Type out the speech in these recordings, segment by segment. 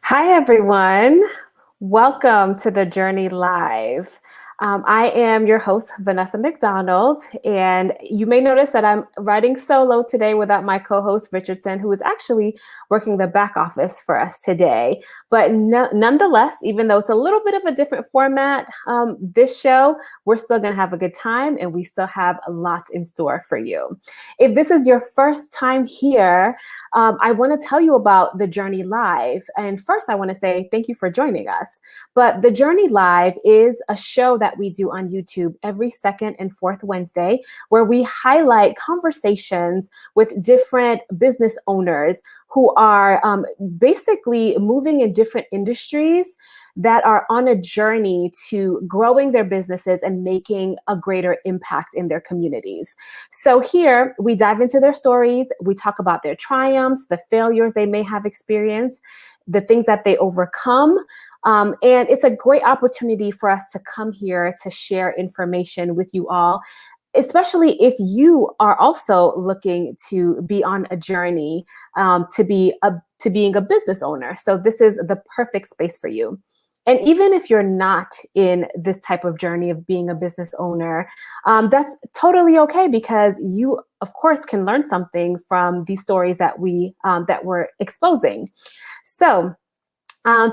Hi, everyone. Welcome to the Journey Live. I am your host, Vanessa McDonald, and you may notice that I'm riding solo today without my co-host, Richardson, who is actually working the back office for us today. But nonetheless, even though it's a little bit of a different format, this show, we're still going to have a good time, and we still have lots in store for you. If this is your first time here, I want to tell you about the Journey Live. And first, I want to say thank you for joining us. But the Journey Live is a show that we do on YouTube every second and fourth Wednesday, where we highlight conversations with different business owners who are basically moving in different industries that are on a journey to growing their businesses and making a greater impact in their communities. So here we dive into their stories, we talk about their triumphs, the failures they may have experienced, the things that they overcome. And it's a great opportunity for us to come here to share information with you all, especially if you are also looking to be on a journey to being a business owner. So this is the perfect space for you. And even if you're not in this type of journey of being a business owner, that's totally okay, because you, of course, can learn something from these stories that we're exposing. So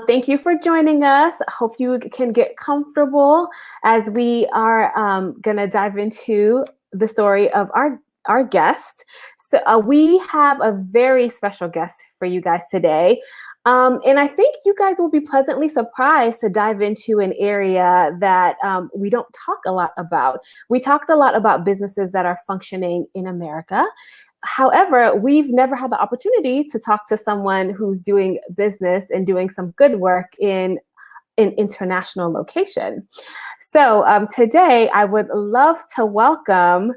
thank you for joining us. I hope you can get comfortable as we are going to dive into the story of our guest. So we have a very special guest for you guys today. And I think you guys will be pleasantly surprised to dive into an area that we don't talk a lot about. We talked a lot about businesses that are functioning in America. However, we've never had the opportunity to talk to someone who's doing business and doing some good work in an international location. So today, I would love to welcome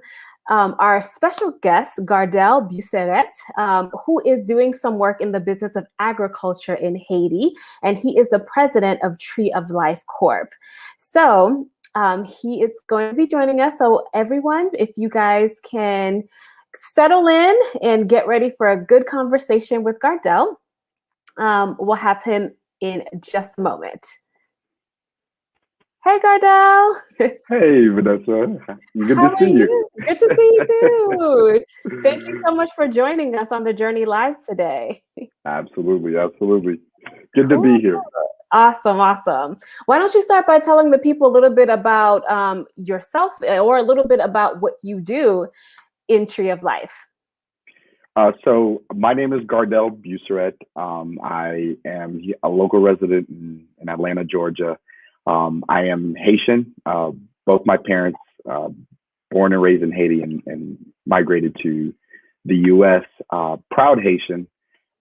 our special guest, Gardel Buissereth, who is doing some work in the business of agriculture in Haiti, and he is the president of Tree of Life Corp. So he is going to be joining us. So everyone, if you guys can settle in and get ready for a good conversation with Gardel, we'll have him in just a moment. Hey, Gardel. Hey, Vanessa. Good How to are see you. you? Good to see you too. Thank you so much for joining us on the Journey Live today. Absolutely, absolutely. Good to Cool. be here. Awesome, awesome. Why don't you start by telling the people a little bit about yourself, or a little bit about what you do in Tree of Life? So my name is Gardel Buissereth. I am a local resident in Atlanta, Georgia. I am Haitian. Both my parents, born and raised in Haiti, and migrated to the U.S. Proud Haitian.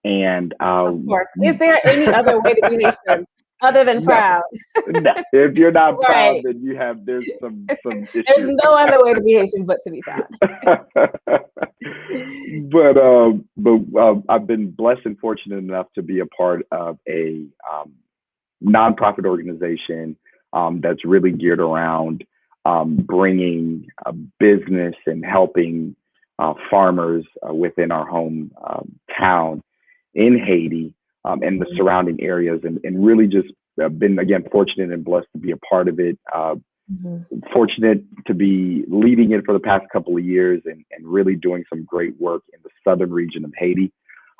And Of course. Is there any other way to be Haitian other than no, proud? no. If you're not proud, Right. then there's some There's issues. no other way to be Haitian but to be proud. but I've been blessed and fortunate enough to be a part of a nonprofit organization that's really geared around bringing business and helping farmers within our home town in Haiti and the surrounding areas, and really just been, again, fortunate and blessed to be a part of it. Fortunate to be leading it for the past couple of years, and really doing some great work in the southern region of Haiti.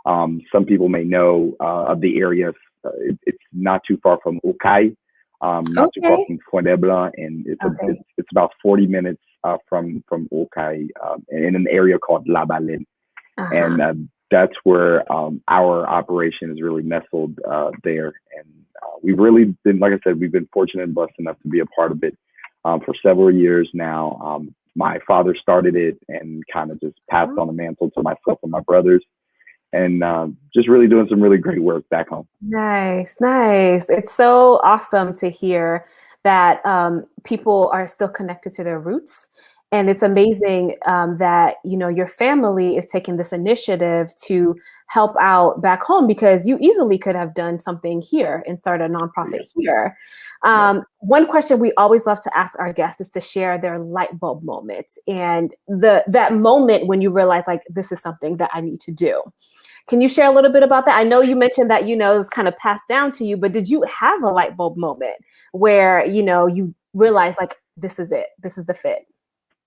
Some people may know of the area. It's not too far from Ukai, not too far from Fuenebla, and it's about 40 minutes from Ukai, in an area called La Baleine. And that's where our operation is really nestled there. And we've really been, like I said, we've been fortunate and blessed enough to be a part of it for several years now. My father started it and kind of just passed on the mantle to myself and my brothers, and just really doing some really great work back home. Nice, nice. It's so awesome to hear that people are still connected to their roots. And it's amazing that, your family is taking this initiative to help out back home, because you easily could have done something here and start a nonprofit here. One question we always love to ask our guests is to share their light bulb moments and that moment when you realize, like, this is something that I need to do. Can you share a little bit about that? I know you mentioned that, it was kind of passed down to you, but did you have a light bulb moment where, you realize, like, this is it, this is the fit?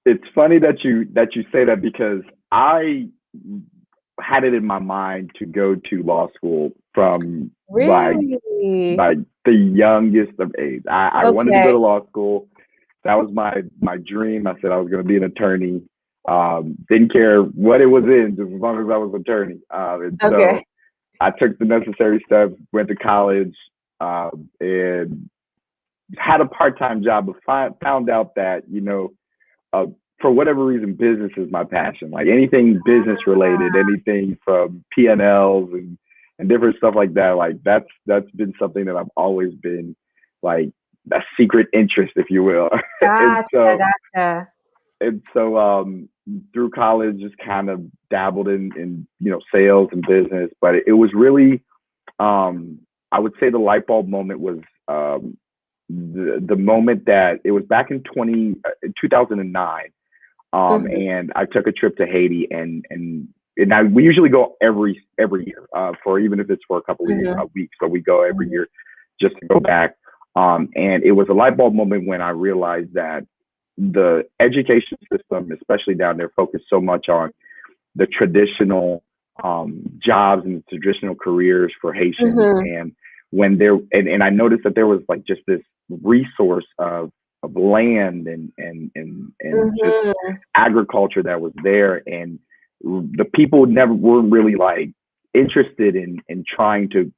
It's funny that you say that, because I had it in my mind to go to law school from Really? like the youngest of age. I wanted to go to law school. That was my dream. I said I was going to be an attorney. Didn't care what it was in, just as long as I was an attorney. So I took the necessary steps, went to college, and had a part-time job, but found out that, for whatever reason, business is my passion. Like anything business related, anything from P&Ls and different stuff like that. Like that's been something that I've always been like a secret interest, if you will. Gotcha. And so through college, just kind of dabbled in sales and business. But it was really, I would say the light bulb moment was the moment that it was back in 2009. And I took a trip to Haiti, and we usually go every year, for even if it's for a couple of weeks. So we go every year just to go back. And it was a light bulb moment when I realized that the education system, especially down there, focused so much on the traditional jobs and traditional careers for Haitians. And when and I noticed that there was like just this resource of land and just agriculture that was there, and the people weren't really like interested in trying to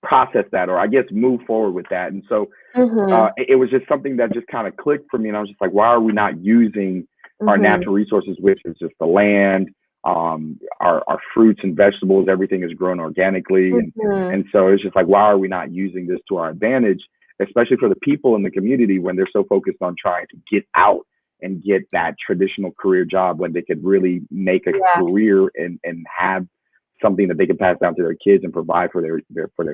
process that, or I guess move forward with that. And so it was just something that just kind of clicked for me, and I was just like, why are we not using our natural resources, which is just the land, our fruits and vegetables, everything is grown organically. And so it's just like, why are we not using this to our advantage, especially for the people in the community when they're so focused on trying to get out and get that traditional career job, when they could really make a career and have something that they can pass down to their kids and provide for their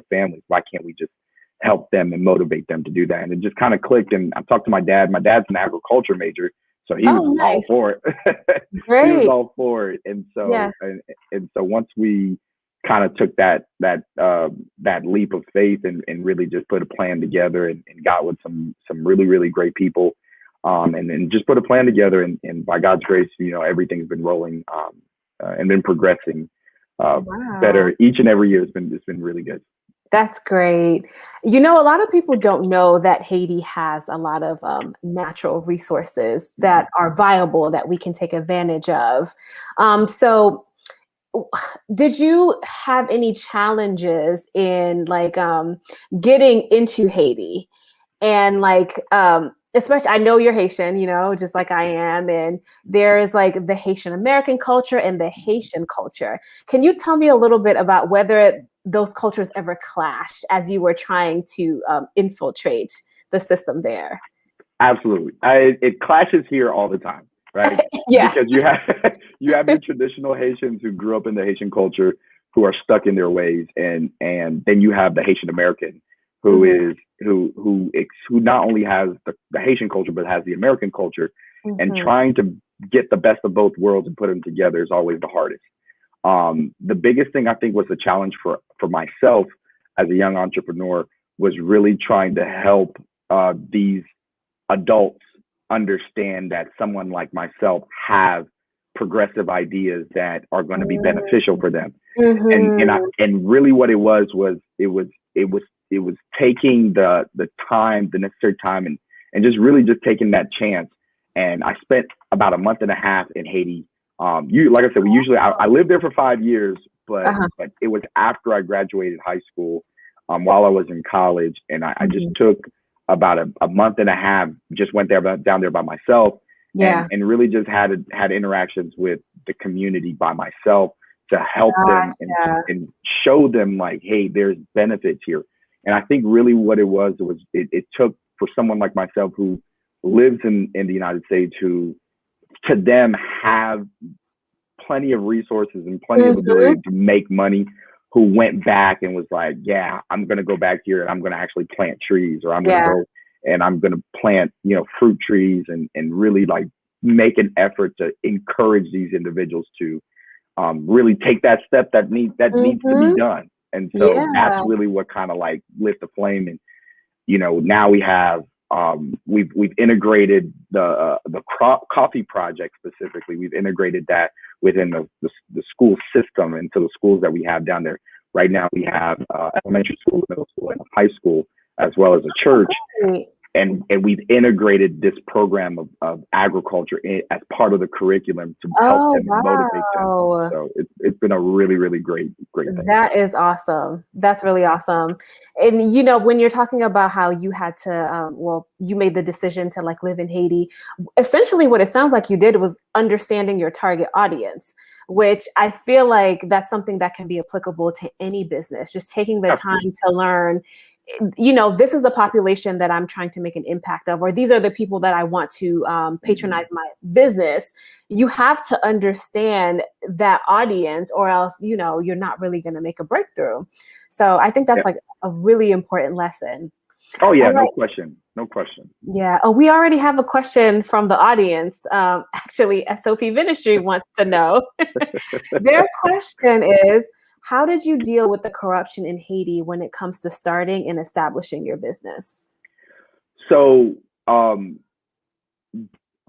families. Why can't we just help them and motivate them to do that? And it just kind of clicked. And I talked to my dad. My dad's an agriculture major, so he was all for it. Great. He was all for it. And so and so once we kind of took that leap of faith and really just put a plan together and got with some really, really great people, and then just put a plan together, and by God's grace, everything's been rolling and been progressing better each and every year. It's been really good. That's great. A lot of people don't know that Haiti has a lot of natural resources that are viable that we can take advantage of. So did you have any challenges in like getting into Haiti? And like, especially, I know you're Haitian, just like I am. And there's like the Haitian American culture and the Haitian culture. Can you tell me a little bit about whether those cultures ever clashed as you were trying to infiltrate the system there? Absolutely. It clashes here all the time, right? Because you have the traditional Haitians who grew up in the Haitian culture who are stuck in their ways. And then you have the Haitian American who is who not only has the Haitian culture, but has the American culture, and trying to get the best of both worlds and put them together is always the hardest. The biggest thing I think was the challenge for myself as a young entrepreneur was really trying to help these adults understand that someone like myself have progressive ideas that are going to be beneficial for them. And really what it was taking the necessary time and just really just taking that chance. And I spent about a month and a half in Haiti. Like I said, I lived there for 5 years, but it was after I graduated high school, while I was in college, and I just took about a month and a half, just went down there by myself, and really just had interactions with the community by myself to help them and show them like, hey, there's benefits here. And I think really what it was it took for someone like myself who lives in the United States, who to them have plenty of resources and plenty of Mm-hmm. ability to make money who went back and was like, yeah, I'm going to go back here and I'm going to actually plant trees, or I'm going to Yeah. go and I'm going to plant, fruit trees, and really like make an effort to encourage these individuals to really take that step that needs to be Mm-hmm. done. And so that's Yeah. really what kind of like lit the flame. And now we have we've integrated the coffee project specifically. We've integrated that within the school system into the schools that we have down there. Right now we have elementary school, middle school, and high school, as well as a church. Great. And we've integrated this program of agriculture as part of the curriculum to help Oh, them and motivate them. wow. So it's been a really, really great thing. That is awesome. That's really awesome. And when you're talking about how you had to, you made the decision to like live in Haiti, essentially what it sounds like you did was understanding your target audience, which I feel like that's something that can be applicable to any business, just taking the time Absolutely. to learn, this is the population that I'm trying to make an impact of, or these are the people that I want to patronize my business. You have to understand that audience, or else, you're not really going to make a breakthrough. So I think Yeah. that's like a really important lesson. Oh yeah, All no right. question. No question. Yeah. Oh, we already have a question from the audience. Actually, SOP Ministry wants to know. Their question is, how did you deal with the corruption in Haiti when it comes to starting and establishing your business? So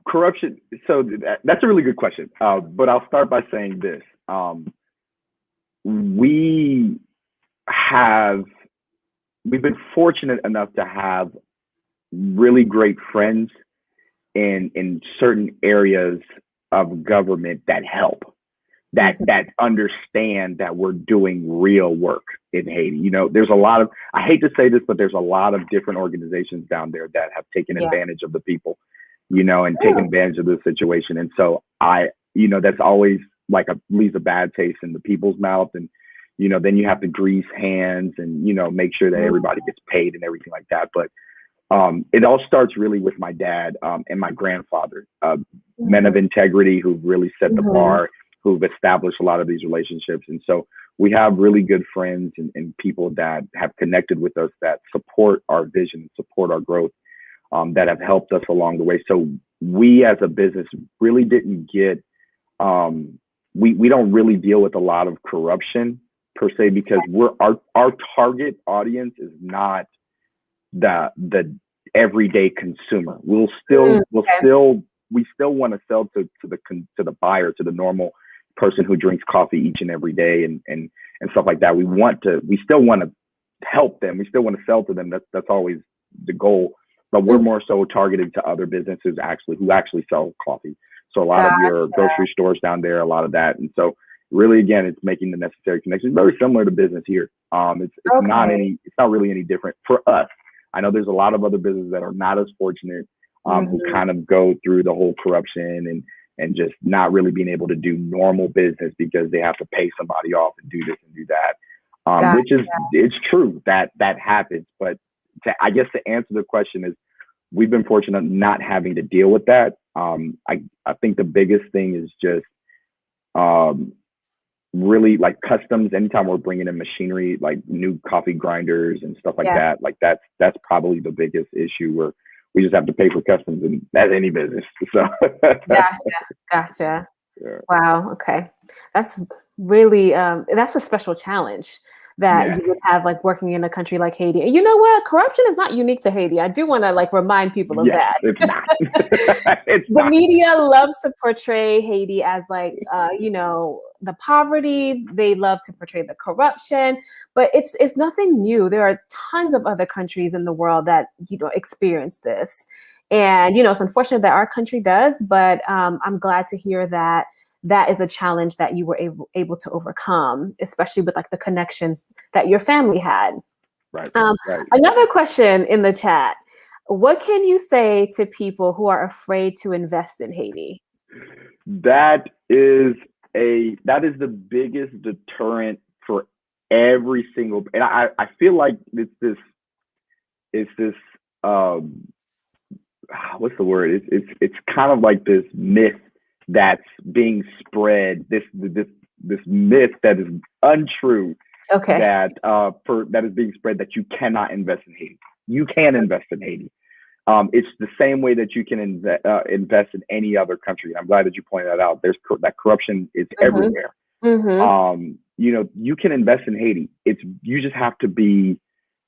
corruption. So that's a really good question. But I'll start by saying this: we have we've been fortunate enough to have really great friends in certain areas of government that help, that understand that we're doing real work in Haiti. There's a lot of, I hate to say this, but there's a lot of different organizations down there that have taken Yeah. advantage of the people, and taken advantage of the situation. And so that's always like leaves a bad taste in the people's mouth. And, then you have to grease hands and, make sure that everybody gets paid and everything like that. But it all starts really with my dad and my grandfather, men of integrity who've really set the bar, who've established a lot of these relationships. And so we have really good friends and people that have connected with us, that support our vision, support our growth, that have helped us along the way. So we as a business really didn't get, we don't really deal with a lot of corruption per se, because our target audience is not the everyday consumer. We still want to sell to the buyer, to the normal person who drinks coffee each and every day and stuff like that. We still want to help them. We still want to sell to them. That's always the goal. But we're more so targeted to other businesses who actually sell coffee. So a lot of your grocery stores down there, a lot of that. And so really, again, it's making the necessary connections. Very similar to business here. It's not really any different for us. I know there's a lot of other businesses that are not as fortunate, who kind of go through the whole corruption and just not really being able to do normal business because they have to pay somebody off and do this and do that. Which is, it's true that happens. But I guess to answer the question is, we've been fortunate not having to deal with that. I think the biggest thing is just really like customs. Anytime we're bringing in machinery, like new coffee grinders and stuff like that, like that's probably the biggest issue, where we just have to pay for customs, and that's any business. So Gotcha. Yeah. Wow. Okay. That's really, that's a special challenge that you would have, like working in a country like Haiti. And you know what? Corruption is not unique to Haiti. I do want to like remind people of that. It's not. The media loves to portray Haiti as like, the poverty. They love to portray the corruption, but it's nothing new. There are tons of other countries in the world that, experience this. And, it's unfortunate that our country does, but I'm glad to hear that that is a challenge that you were able to overcome, especially with like the connections that your family had. Right. Another question in the chat: what can you say to people who are afraid to invest in Haiti? That is the biggest deterrent for every single, and I feel like it's this what's the word? It's kind of like this myth that's being spread, this myth that is untrue, Okay. that is being spread, that you cannot invest in Haiti. You can invest in Haiti. It's the same way that you can invest in any other country. And I'm glad that you pointed that out. That corruption is Mm-hmm. everywhere. Mm-hmm. You can invest in Haiti. You just have to be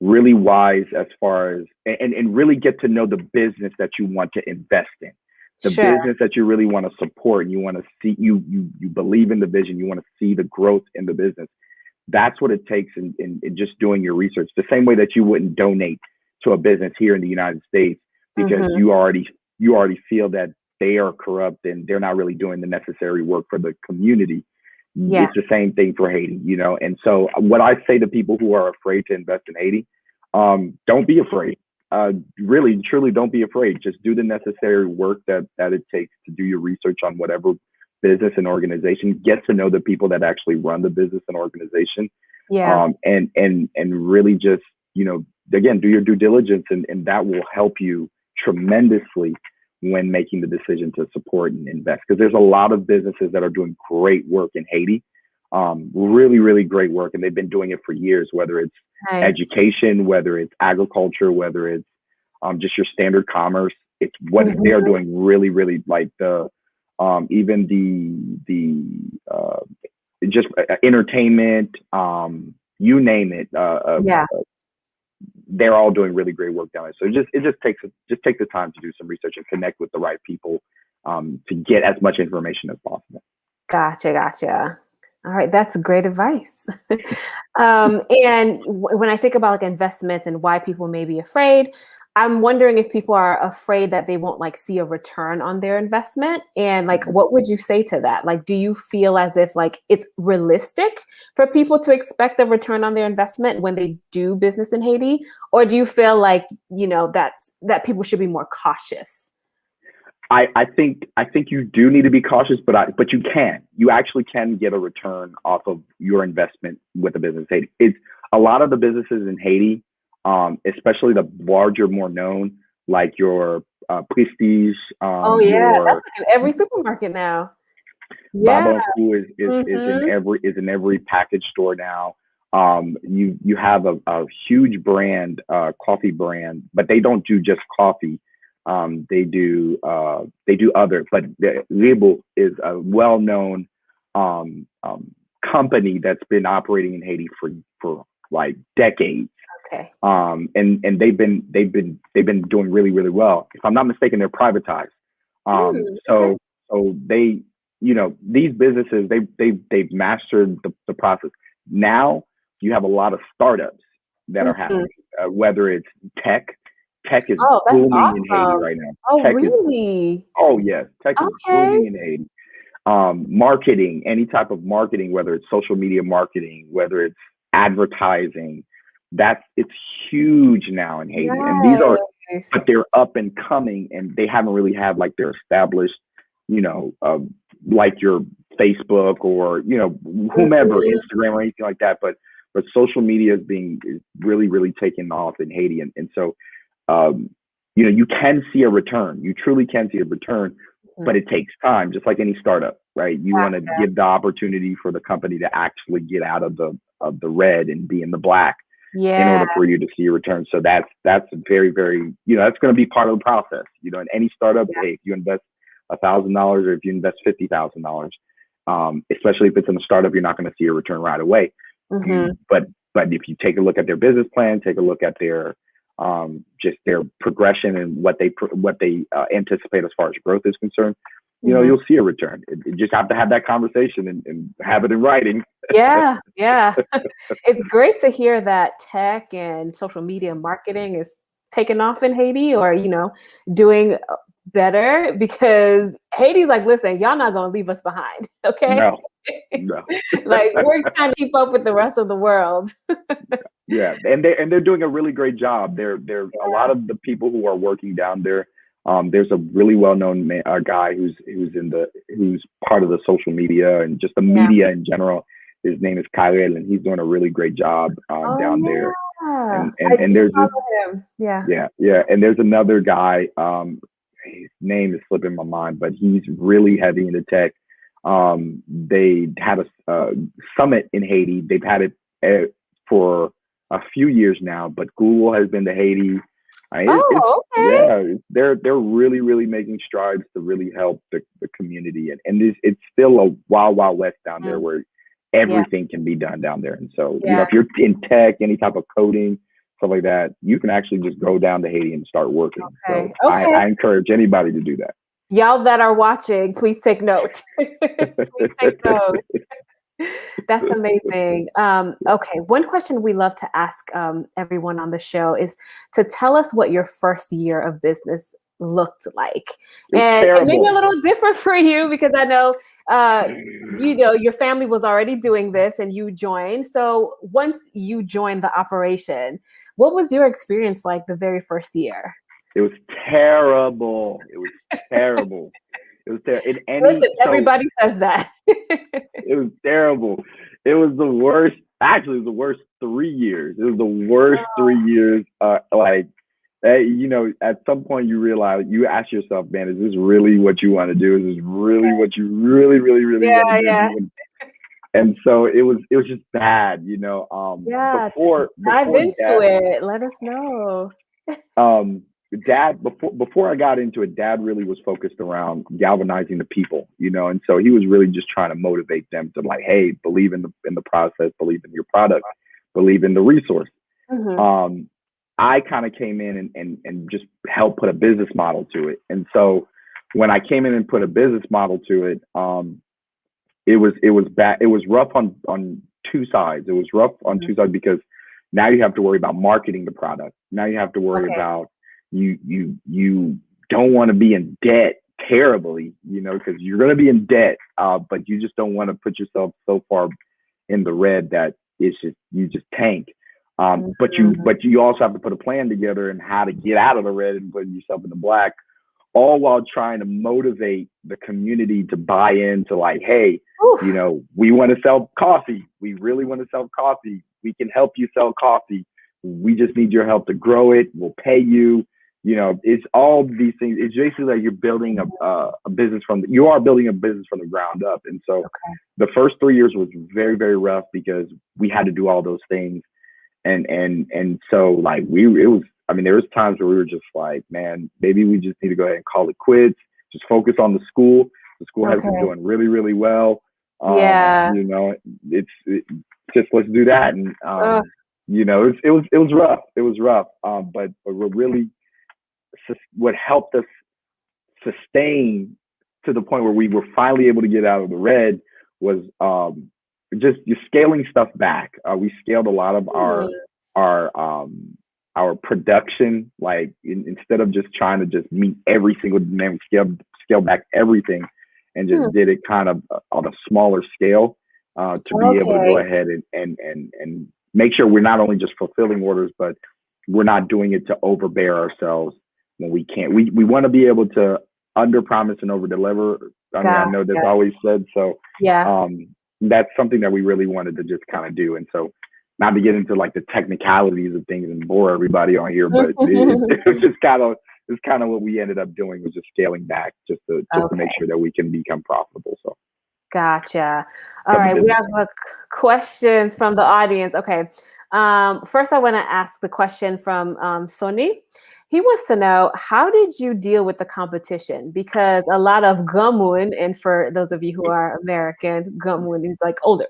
really wise as far as, and really get to know the business that you want to invest in, the Sure. business that you really want to support, and you want to see, you believe in the vision, you want to see the growth in the business. That's what it takes in just doing your research. The same way that you wouldn't donate to a business here in the United States because Mm-hmm. you already feel that they are corrupt and they're not really doing the necessary work for the community. Yeah. It's the same thing for Haiti, And so what I say to people who are afraid to invest in Haiti, don't be afraid. Really, truly, don't be afraid. Just do the necessary work that it takes to do your research on whatever business and organization. Get to know the people that actually run the business and organization, Yeah. and really just again, do your due diligence, and that will help you tremendously when making the decision to support and invest. Because there's a lot of businesses that are doing great work in Haiti, really, really great work, and they've been doing it for years. Whether it's Nice. education, whether it's agriculture, whether it's just your standard commerce, it's what they're Mm-hmm. doing really, really, like even the just entertainment, you name it. Yeah. They're all doing really great work down there. So just take the time to do some research and connect with the right people, to get as much information as possible. Gotcha. Gotcha. All right. That's great advice. And when I think about like investments and why people may be afraid, I'm wondering if people are afraid that they won't like see a return on their investment. And like, Mhm. what would you say to that? Like, do you feel as if like it's realistic for people to expect a return on their investment when they do business in Haiti? Or do you feel like, that people should be more cautious? I think you do need to be cautious, but you actually can get a return off of your investment with a business in Haiti. It's a lot of the businesses in Haiti, especially the larger, more known, like your Prestige, Oh yeah, that's your like in every supermarket now. Yeah. Baba Who Mhm. is in every package store now. You have a huge brand, coffee brand, but they don't do just coffee. They do other, but the Label is a well known company that's been operating in Haiti for like decades. Okay. And they've been doing really, really well. If I'm not mistaken, they're privatized. Okay. So these businesses, they've mastered the process. Now you have a lot of startups that are Mhm. happening, whether it's tech. Tech is Oh, that's booming in Haiti awesome. right now. Oh, Tech is really? Oh yes, tech is Okay. booming in Haiti. Marketing, any type of marketing, whether it's social media marketing, whether it's advertising, it's huge now in Haiti. And but Nice. they're up and coming, and they haven't really had like their established, you know, uh, like your Facebook or whomever, Mhm. Instagram or anything like that. But social media is really, really taking off in Haiti, and so um, you can see a return. You truly can see a return, but Mhm. it takes time, just like any startup, right? You want to Gotcha. give the opportunity for the company to actually get out of the red and be in the black in Yeah. order for you to see a return. So that's very, very, that's going to be part of the process. In any startup, Yeah. hey, if you invest $1,000 or if you invest $50,000, especially if it's in a startup, you're not going to see a return right away. You Mhm. but if you take a look at their business plan, take a look at their just their progression and what they anticipate as far as growth is concerned, Mhm. you'll see a return. You just have to have that conversation and have it in writing. Yeah, yeah. It's great to hear that tech and social media marketing is taking off in Haiti or, doing better because Haiti's like, listen, y'all not gonna leave us behind, okay? No, no. Like we're trying to keep up with the rest of the world. Yeah, and they're doing a really great job. They're a lot of the people who are working down there. There's a really well-known guy who's part of the social media and just the Yeah. media in general. His name is Gardel, and he's doing a really great job Oh down there. yeah. And I and and do there's this follow him. Yeah. yeah, yeah, and there's another guy. name is slipping my mind, but he's really heavy into tech. They had a summit in Haiti. They've had it for a few years now, but Google has been to Haiti. Okay. Yeah, they're really making strides to really help the community, and it's still a wild west down there where everything can be done down there. And so, if you're in tech, any type of coding, stuff like that, you can actually just go down to Haiti and start working. Okay. So I encourage anybody to do that. Y'all that are watching, please take note. Please take note. That's amazing. Okay, one question we love to ask everyone on the show is to tell us what your first year of business looked like. And it may be a little different for you because I know your family was already doing this and you joined. So once you joined the operation, what was your experience like the very first year? It was terrible. It was terrible. It was terrible. Listen, everybody says that. It was terrible. It was the worst. Actually, it was the worst 3 years. It was the worst 3 years. At some point you realize, you ask yourself, man, is this really what you want to do? Is this really what you really want to do? And so it was just bad, Before dive into it. Let us know. Dad, before I got into it, Dad really was focused around galvanizing the people, and so he was really just trying to motivate them to hey, believe in the process, believe in your product, believe in the resource. Mm-hmm. I kind of came in and just helped put a business model to it. And so when I came in and put a business model to it, it was bad. It was rough on two sides. It was rough on two sides because now you have to worry about marketing the product. Now you have to worry about you don't want to be in debt terribly, because you're going to be in debt, but you just don't want to put yourself so far in the red that you just tank. But you also have to put a plan together and how to get out of the red and put yourself in the black, all while trying to motivate the community to buy into hey, we want to sell coffee. We really want to sell coffee. We can help you sell coffee. We just need your help to grow it. We'll pay you. It's all these things. It's basically like you're building a business you are building a business from the ground up. And so the first 3 years was very, very rough because we had to do all those things. And so there was times where we were just like, man, maybe we just need to go ahead and call it quits. Just focus on the school. The school has been doing really, really well. It's just, let's do that. And, it was rough. It was rough. But we're really, what helped us sustain to the point where we were finally able to get out of the red was just scaling stuff back. We scaled a lot of our production. Instead of just trying to just meet every single demand, we scaled back everything and just did it kind of on a smaller scale to be able to go ahead and make sure we're not only just fulfilling orders, but we're not doing it to overbear ourselves when we can't. We want to be able to under promise and over deliver. I know that's always said. So that's something that we really wanted to just kind of do. And so, not to get into the technicalities of things and bore everybody on here, but it was just kind of what we ended up doing, was just scaling back just to make sure that we can become profitable. So. Gotcha. All right. We have questions from the audience. Okay. First, I want to ask the question from Sony. He wants to know, how did you deal with the competition? Because a lot of gamun, and for those of you who are American, gamun is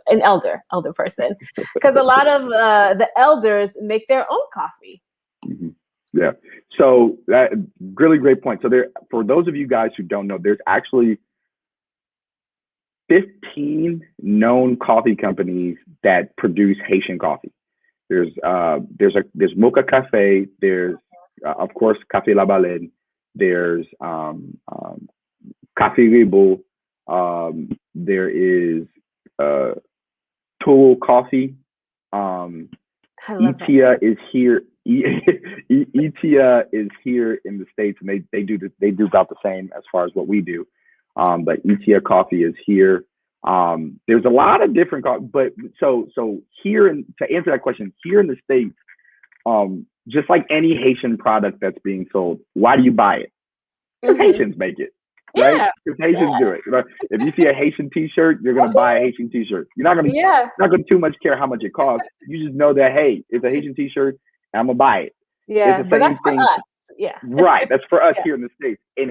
an elder person. Because a lot of the elders make their own coffee. Mm-hmm. Yeah. So that really great point. So for those of you guys who don't know, there's actually 15 known coffee companies that produce Haitian coffee. There's Mocha Cafe. There's of course Café La Baleine. There's Café Ribo. There is Tool Coffee. Itia is here. Itia is here in the States, and they do about the same as far as what we do. But Itia Coffee is here. There's a lot of different but so here, to answer that question, here in the States, just like any Haitian product that's being sold, why do you buy it? Because Hmm. Haitians make it, right? Yeah. Because Yeah. Haitians do it. Right? If you see a Haitian T-shirt, you're gonna buy a Okay. Haitian T-shirt. Yeah. Not gonna too much care how much it costs. You just know that hey, it's a Haitian T-shirt. I'm gonna buy it. It's Yeah. the But same that's for thing, us. Yeah. right? That's for us Yeah. here in the States. Yeah.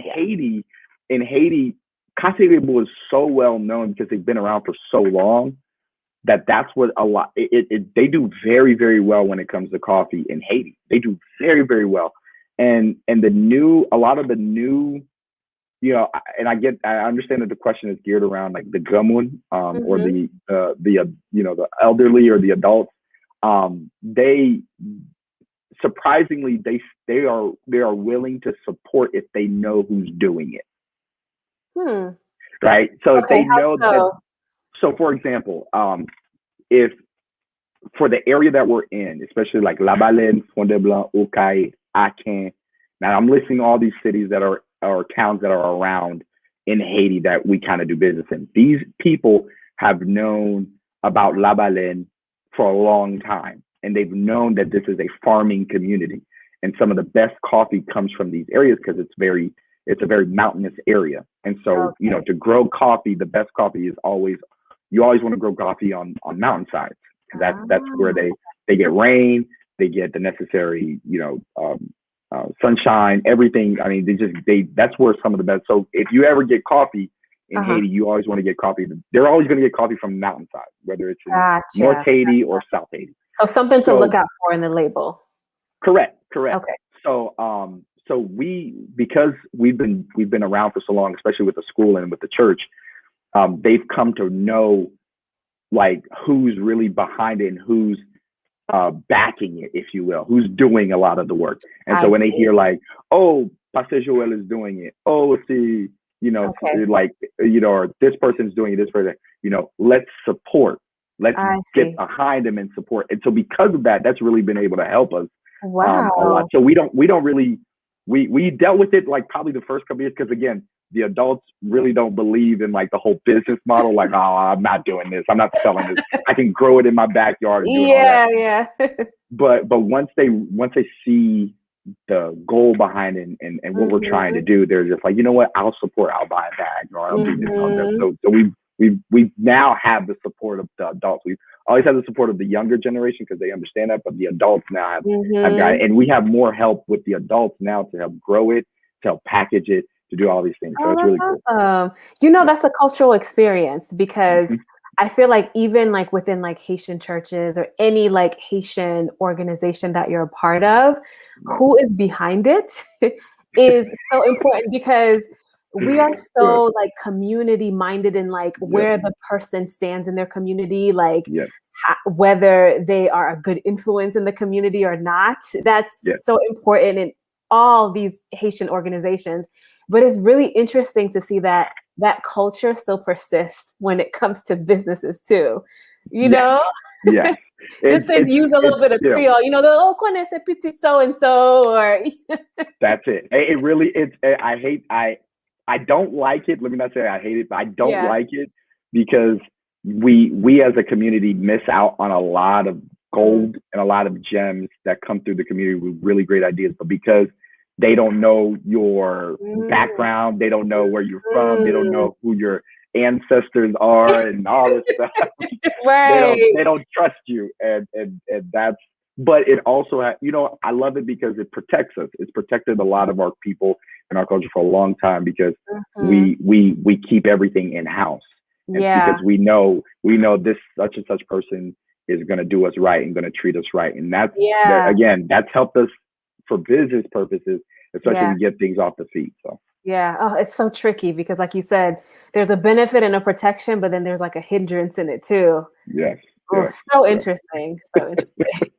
In Haiti, Casa Label is so well known because they've been around for so long that's what a lot they do very very well when it comes to coffee in Haiti. They do very very well, and the new a lot of the new and I understand that the question is geared around like the gamun or Hmm. the elderly or the adults. They surprisingly they are willing to support if they know who's doing it, Hmm. right? So if Okay. they How know that, so? so for example, if for the area that we're in, especially like La Baleine, Fond de Blanc, Okai, Aken. Now I'm listing all these cities that are or towns that are around in Haiti that we kind of do business in. These people have known about La Baleine for a long time, and they've known that this is a farming community, and some of the best coffee comes from these areas because it's a very mountainous area, and so Okay. to grow coffee, the best coffee is always you always want to grow coffee on mountainsides because that's where Ah, they get rain, they get the necessary sunshine, everything. I mean, they that's where some of the best. So if you ever get coffee in uh-huh. Haiti, you always want to get coffee. They're always going to get coffee from the mountainside, whether it's in North Gotcha. Haiti or South Haiti. So something to look So out for in the label. correct. Okay. So so because we've been around for so long, especially with the school and with the church, they've come to know like who's really behind it and who's backing it, if you will, who's doing a lot of the work. And so I when they see. hear like, oh, Pastor Joel is doing it, oh, see, Okay. like, or this person's doing it, this person, let's support, let's I get see. behind them and support. And so because of that, that's really been able to help us a lot. Wow. So we don't really, we dealt with it like probably the first couple years because again, the adults really don't believe in like the whole business model. Like, oh, I'm not doing this. I'm not selling this. I can grow it in my backyard and doing all that. Yeah, yeah. But once they see the goal behind it and what we're trying to Mhm. do, they're just like, you know what? I'll support. I'll buy a bag or I'll do this. I'll do that. Mhm. So we now have the support of the adults. We've always had the support of the younger generation because they understand that, but the adults now have got it, Mhm. and we have more help with the adults now to help grow it, to help package it, to do all these things. So Oh, it's that's really cool. awesome. Yeah. That's a cultural experience because Mhm. I feel like even like within like Haitian churches or any like Haitian organization that you're a part of, Yeah. who is behind it is so important because we are Yeah. so like community minded in like Yeah. where the person stands in their community, like Yeah. whether they are a good influence in the community or not. That's Yeah. so important in all these Haitian organizations. But it's really interesting to see that that culture still persists when it comes to businesses too. You Yes. know, Yes. just to use a It's little bit of Creole, the oh, connaissez petit so and so, or that's it. It really I don't like it. Let me not say I hate it, but I don't yeah. like it because we as a community miss out on a lot of Mm, gold and a lot of gems that come through the community with really great ideas. But because they don't know your mm, background, they don't know where you're from, they don't mm. know who your ancestors are and all this stuff. Right. They don't trust you, and that's. But it also I love it because it protects us. It's protected a lot of our people and our culture for a long time because Mhm. we keep everything in house, and it's Yeah. because we know this such and such person is going to do us right and going to treat us right, and that Yeah. again that's helped us for business purposes, especially Yeah. when we get things off the feet. So Yeah. Oh, it's so tricky because, like you said, there's a benefit and a protection, but then there's like a hindrance in it too. yes, Oh, yes, so yes. interesting. So interesting.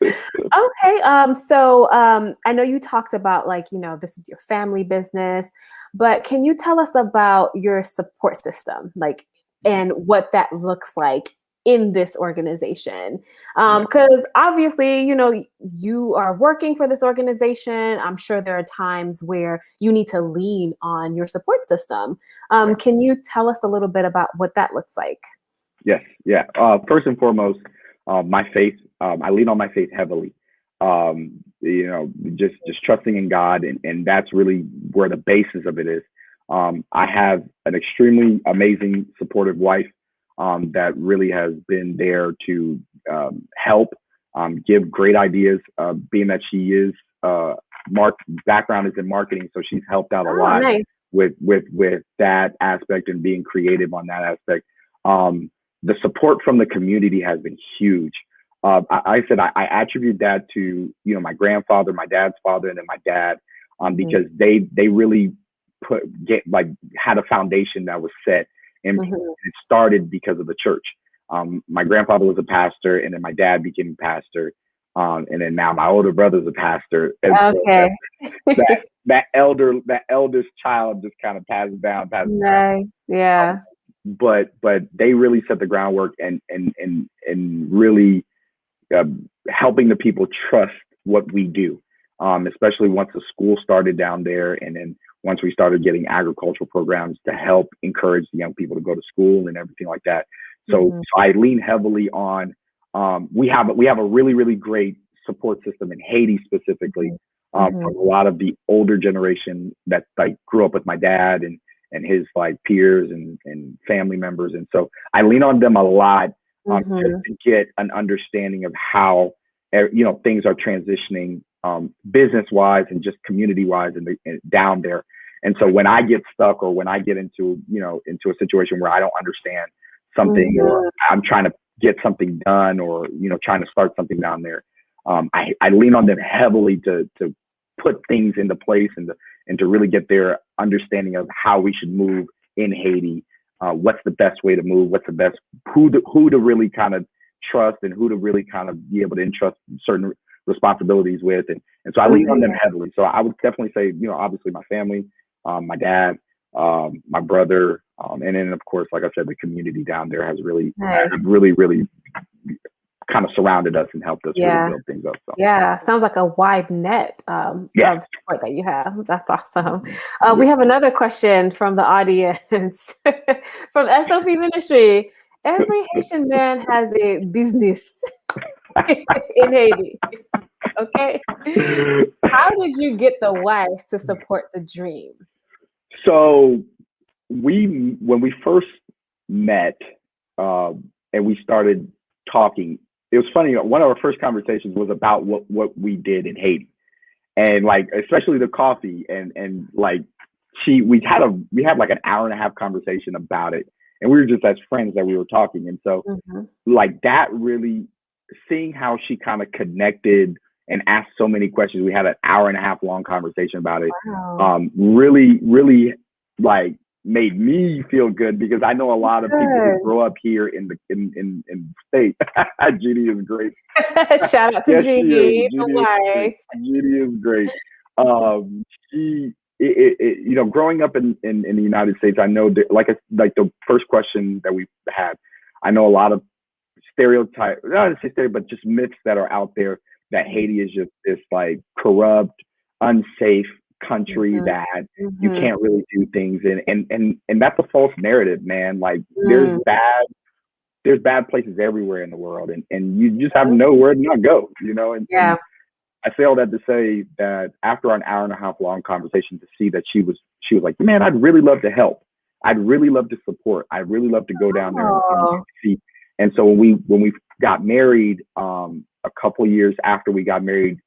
Okay. I know you talked about like, this is your family business, but can you tell us about your support system, like, and what that looks like in this organization? Yeah, Because obviously, you are working for this organization. I'm sure there are times where you need to lean on your support system. yeah. Can you tell us a little bit about what that looks like? Yes, yeah. First and foremost, my faith. I lean on my faith heavily. just trusting in God, and that's really where the basis of it is. I have an extremely amazing, supportive wife that really has been there to help, give great ideas. Being that she is background is in marketing, so she's helped out a lot nice. with that aspect and being creative on that aspect. The support from the community has been huge. I attribute that to my grandfather, my dad's father, and then my dad, because they really had a foundation that was set, and it started because of the church. My grandfather was a pastor, and then my dad became a pastor, and then now my older brother's a pastor. And okay. So that eldest child just kind of passes down. Nice. Yeah. But they really set the groundwork and really helping the people trust what we do, especially once the school started down there, and then once we started getting agricultural programs to help encourage the young people to go to school and everything like that. So I lean heavily on. We have a really, really great support system in Haiti specifically, from a lot of the older generation that grew up with my dad and his peers and family members. And so I lean on them a lot just to get an understanding of how, things are transitioning business wise and just community wise and down there. And so when I get stuck or when I get into a situation where I don't understand something or I'm trying to get something done or, trying to start something down there, I lean on them heavily to put things into place and to really get their understanding of how we should move in Haiti. What's the best way to move? What's the best, who to really kind of trust and who to really kind of be able to entrust certain responsibilities with. And so I lean on them heavily. So I would definitely say, obviously my family, my dad, my brother, and then of course, like I said, the community down there has really, really kind of surrounded us and helped us really build things up. So. Yeah, sounds like a wide net of support that you have. That's awesome. We have another question from the audience from SOP Ministry. Every Haitian man has a business in Haiti. Okay. How did you get the wife to support the dream? So when we first met and we started talking, it was funny. One of our first conversations was about what we did in Haiti, and especially the coffee, and we had like an hour and a half conversation about it, and we were just as friends that we were talking, and so that really seeing how she kind of connected and asked so many questions. We had an hour and a half long conversation about it. Wow. Really made me feel good because I know a lot of people who grow up here in the state. Judy is great. Shout out to Judy. Judy is great. Growing up in the United States, I know that, like the first question that we had, I know a lot of stereotypes, not to say stereotypes, but just myths that are out there that Haiti is just this corrupt, unsafe country that you can't really do things in, and that's a false narrative, man. There's bad places everywhere in the world, and you just have to know where to not go, and I say all that to say that after an hour and a half long conversation, to see that she was like, man, I'd really love to help, I'd really love to support, I'd really love to go down there and see. And so when we got married, a couple of years after we got married,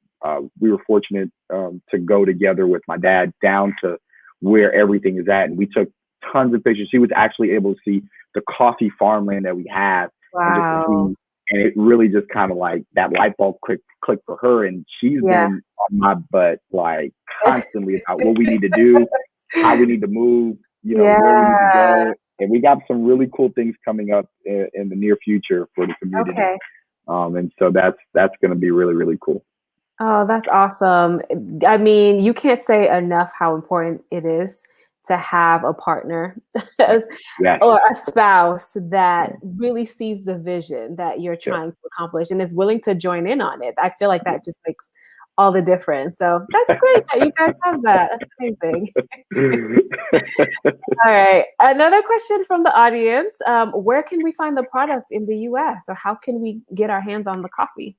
we were fortunate to go together with my dad down to where everything is at. And we took tons of pictures. She was actually able to see the coffee farmland that we have. Wow. And it really just kind of that light bulb clicked for her. And she's been on my butt constantly about what we need to do, how we need to move, where we need to go. And we got some really cool things coming up in the near future for the community. Okay. And so that's going to be really, really cool. Oh, that's awesome. I mean, you can't say enough how important it is to have a partner or a spouse that really sees the vision that you're trying to accomplish and is willing to join in on it. I feel like that just makes all the difference. So that's great that you guys have that. That's amazing. All right. Another question from the audience. Where can we find the product in the US, or how can we get our hands on the coffee?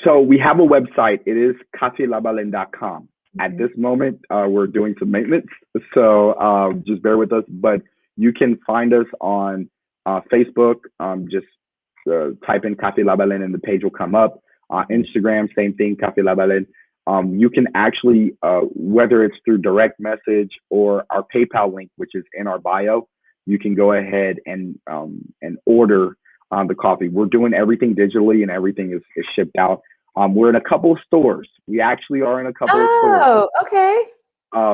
So we have a website. It is cafelabalen.com. At Mhm. this moment, we're doing some maintenance, so just bear with us. But you can find us on Facebook. Just type in Cafe Labalen and the page will come up. Instagram, same thing, Cafe Labalen. You can actually, whether it's through direct message or our PayPal link, which is in our bio, you can go ahead and order the coffee. We're doing everything digitally and everything is shipped out. We're in a couple of stores. We actually are in a couple of stores. Oh, okay.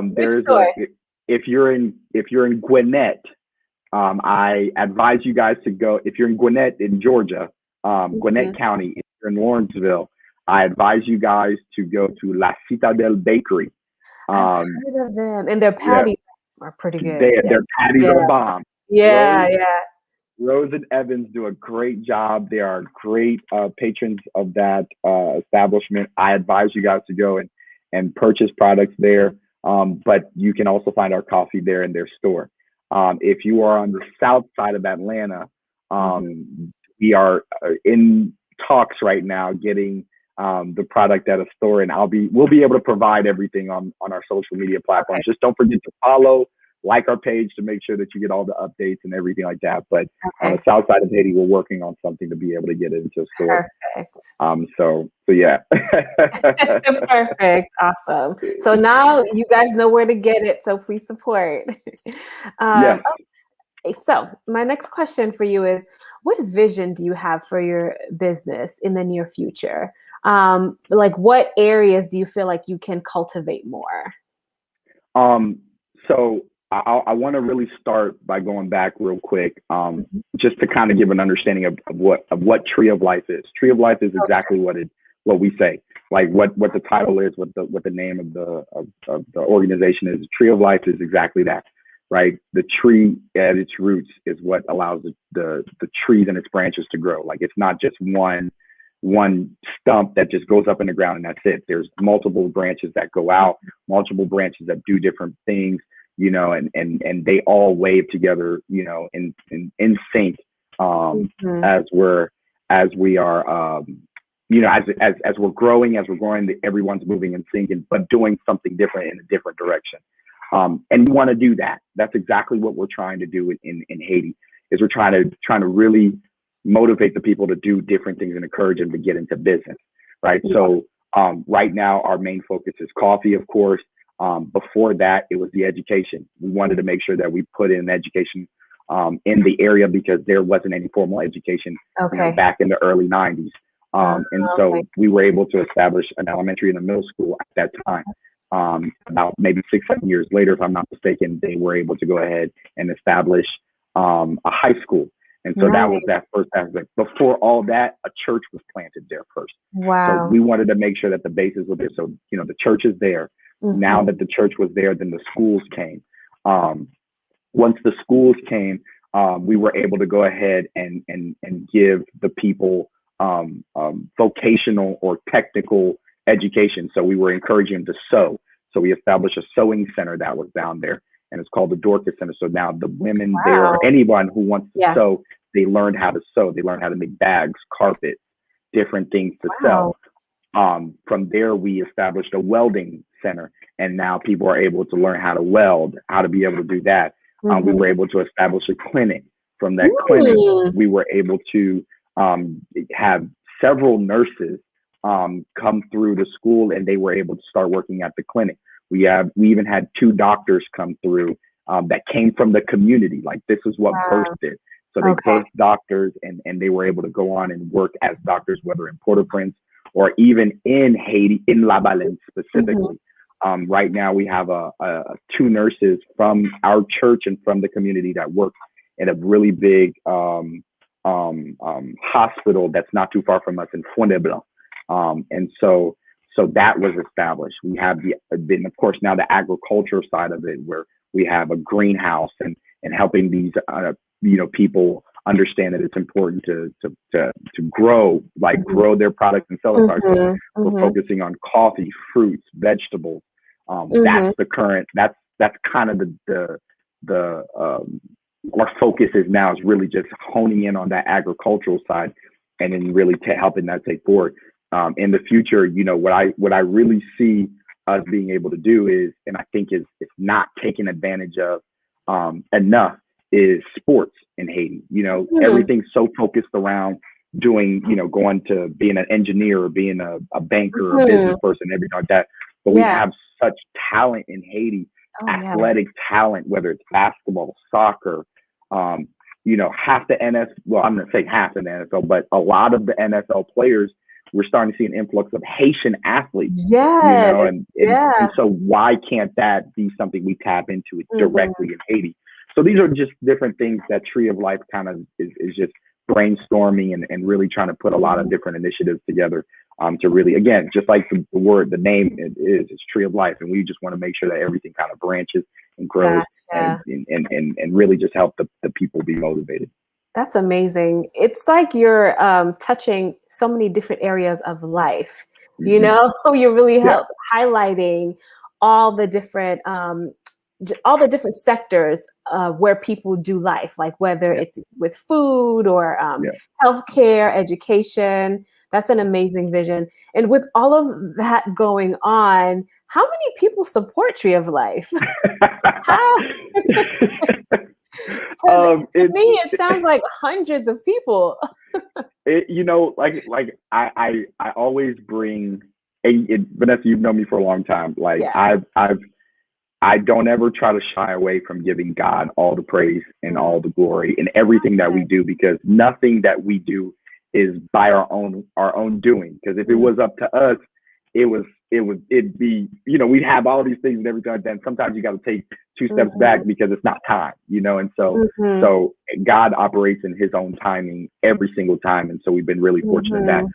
Which There's a stores? if you're in Gwinnett, I advise you guys to go. If you're in Gwinnett in Georgia, Mhm. Gwinnett County, if you're in Lawrenceville, I advise you guys to go to La Citadel Bakery. I've Um, heard of them, and their yeah, patties are pretty good. they Yeah. their patties Yeah. are bomb. Yeah, Rose yeah. Rose and Evans do a great job. They are great patrons of that establishment. I advise you guys to go and purchase products there. But you can also find our coffee there in their store. If you are on the south side of Atlanta, Mhm. we are in talks right now getting the product at a store, and we'll be able to provide everything on our social media Okay, platforms. Just don't forget to follow, like our page to make sure that you get all the updates and everything like that. But on the okay. south side of Haiti, we're working on something to be able to get it into a store. Perfect. So yeah. Perfect. Awesome. So now you guys know where to get it, so please support. Yes. Um, okay, so my next question for you is, what vision do you have for your business in the near future? Like what areas do you feel like you can cultivate more? Um, so I want to really start by going back real quick, Mhm. just to kind of give an understanding of what Tree of Life is. Tree of Life is exactly what we say, like what the title is, what the name of the organization is. Tree of Life is exactly that, right? The tree at its roots is what allows the trees and its branches to grow. Like it's not just one stump that just goes up in the ground and that's it. There's multiple branches that go out, multiple branches that do different things, and they all wave together, in sync, Mhm. as we are, as we're growing, everyone's moving in sync, but doing something different in a different direction. And we want to do that. That's exactly what we're trying to do in Haiti. Is we're trying to really motivate the people to do different things and encourage them to get into business, right? Yeah. So right now, our main focus is coffee, of course. Before that, it was the education. We wanted to make sure that we put in education in the area because there wasn't any formal education, Okay. back in the early '90s. Uh, And okay. so we were able to establish an elementary and a middle school at that time. About maybe 6, 7 years later, if I'm not mistaken, they were able to go ahead and establish a high school. And so that was Nice. that first aspect. Before all that, a church was planted there first. So Wow. we wanted to make sure that the bases were there. So, the church is there. Now Mhm. that the church was there, then the schools came. Um, Once the schools came, we were able to go ahead and give the people vocational or technical education. So we were encouraging them to sew. So we established a sewing center that was down there, and it's called the Dorcas Center. So now the women there, or Wow. anyone who wants to Yeah. sew, they learned how to sew. They learned how to make bags, carpets, different things to Wow. sell. From there, we established a welding center, and now people are able to learn how to weld, how to be able to do that. We were Mhm. able to establish a clinic. From that clinic, Mm. we were able to have several nurses come through the school, and they were able to start working at the clinic. We even had 2 doctors come through that came from the community. Like this is what birthed Wow. it. So they Okay. birthed doctors, and they were able to go on and work as doctors, whether in Port-au-Prince or even in Haiti, in La Baleine Mhm. specifically. Right now, we have 2 nurses from our church and from the community that work in a really big hospital that's not too far from us in Fontainebleau. And so that was established. We have then of course now the agriculture side of it, where we have a greenhouse and helping these people understand that it's important to grow, like Mhm. grow their products and sell their products. So Mhm. we're Mhm. focusing on coffee, fruits, vegetables. That's Mhm. the current. That's kind of the our focus is now is really just honing in on that agricultural side, and then really helping that take forward. in the future, what I really see us being able to do is, and I think is not taken advantage of enough, is sports in Haiti. Everything's so focused around doing, going to being an engineer or being a banker or a business person, everything like that. But we have such talent in Haiti, athletic talent, whether it's basketball, soccer, half the NFL, well, I'm going to say half of the NFL, but a lot of the NFL players, we're starting to see an influx of Haitian athletes. And so why can't that be something we tap into directly in Haiti? So these are just different things that Tree of Life kind of is just brainstorming and really trying to put a lot of different initiatives together to really, again, just like the name it's Tree of Life. And we just want to make sure that everything kind of branches and grows and really just help the people be motivated. That's amazing. It's like you're touching so many different areas of life. You're really highlighting all the different sectors where people do life, like whether it's with food or healthcare, education. That's an amazing vision. And with all of that going on, how many people support Tree of Life? To me, it sounds like hundreds of people. I always bring, Vanessa, you've known me for a long time. I don't ever try to shy away from giving God all the praise and all the glory in everything that we do, because nothing that we do is by our own doing. Because if it was up to us, it'd be, we'd have all these things and everything like that. And sometimes you got to take two steps back because it's not time, and so God operates in his own timing every single time. And so we've been really fortunate that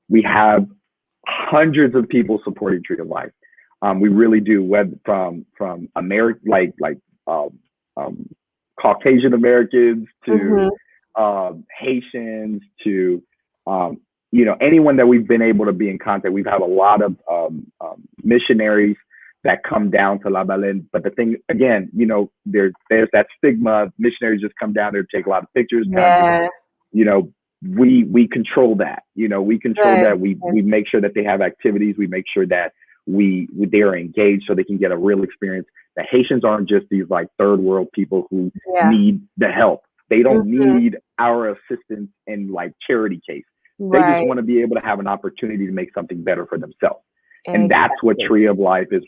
we have hundreds of people supporting Tree of Life. We really do, whether from America, Caucasian Americans to Haitians to anyone that we've been able to be in contact. We've had a lot of missionaries that come down to La Baleine. But the thing, again, there's that stigma. Missionaries just come down there, take a lot of pictures. We control that. We control that. We make sure that they have activities. We make sure that they are engaged so they can get a real experience. The Haitians aren't just these like third world people who need the help. They don't need our assistance in like charity case. They just want to be able to have an opportunity to make something better for themselves. And that's what Tree of Life is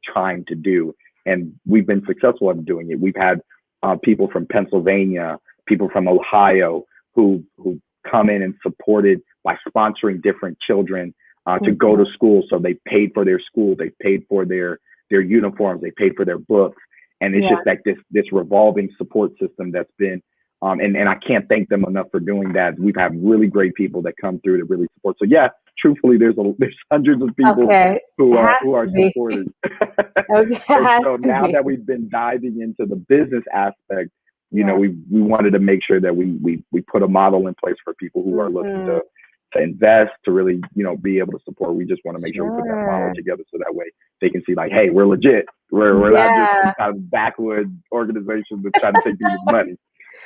trying to do. And we've been successful at doing it. We've had people from Pennsylvania, people from Ohio who come in and supported by sponsoring different children to go to school. So they paid for their school, they paid for their uniforms, they paid for their books. And it's just like this revolving support system that's been, and I can't thank them enough for doing that. We've had really great people that come through to really support. So yeah, truthfully, there's hundreds of people who are supported. So now that we've been diving into the business aspect, we wanted to make sure that we put a model in place for people who are looking to invest, to really, be able to support. We just want to make sure we put that model together so that way they can see like, hey, we're legit. We're not just kind of backward organization that's trying to take people's money.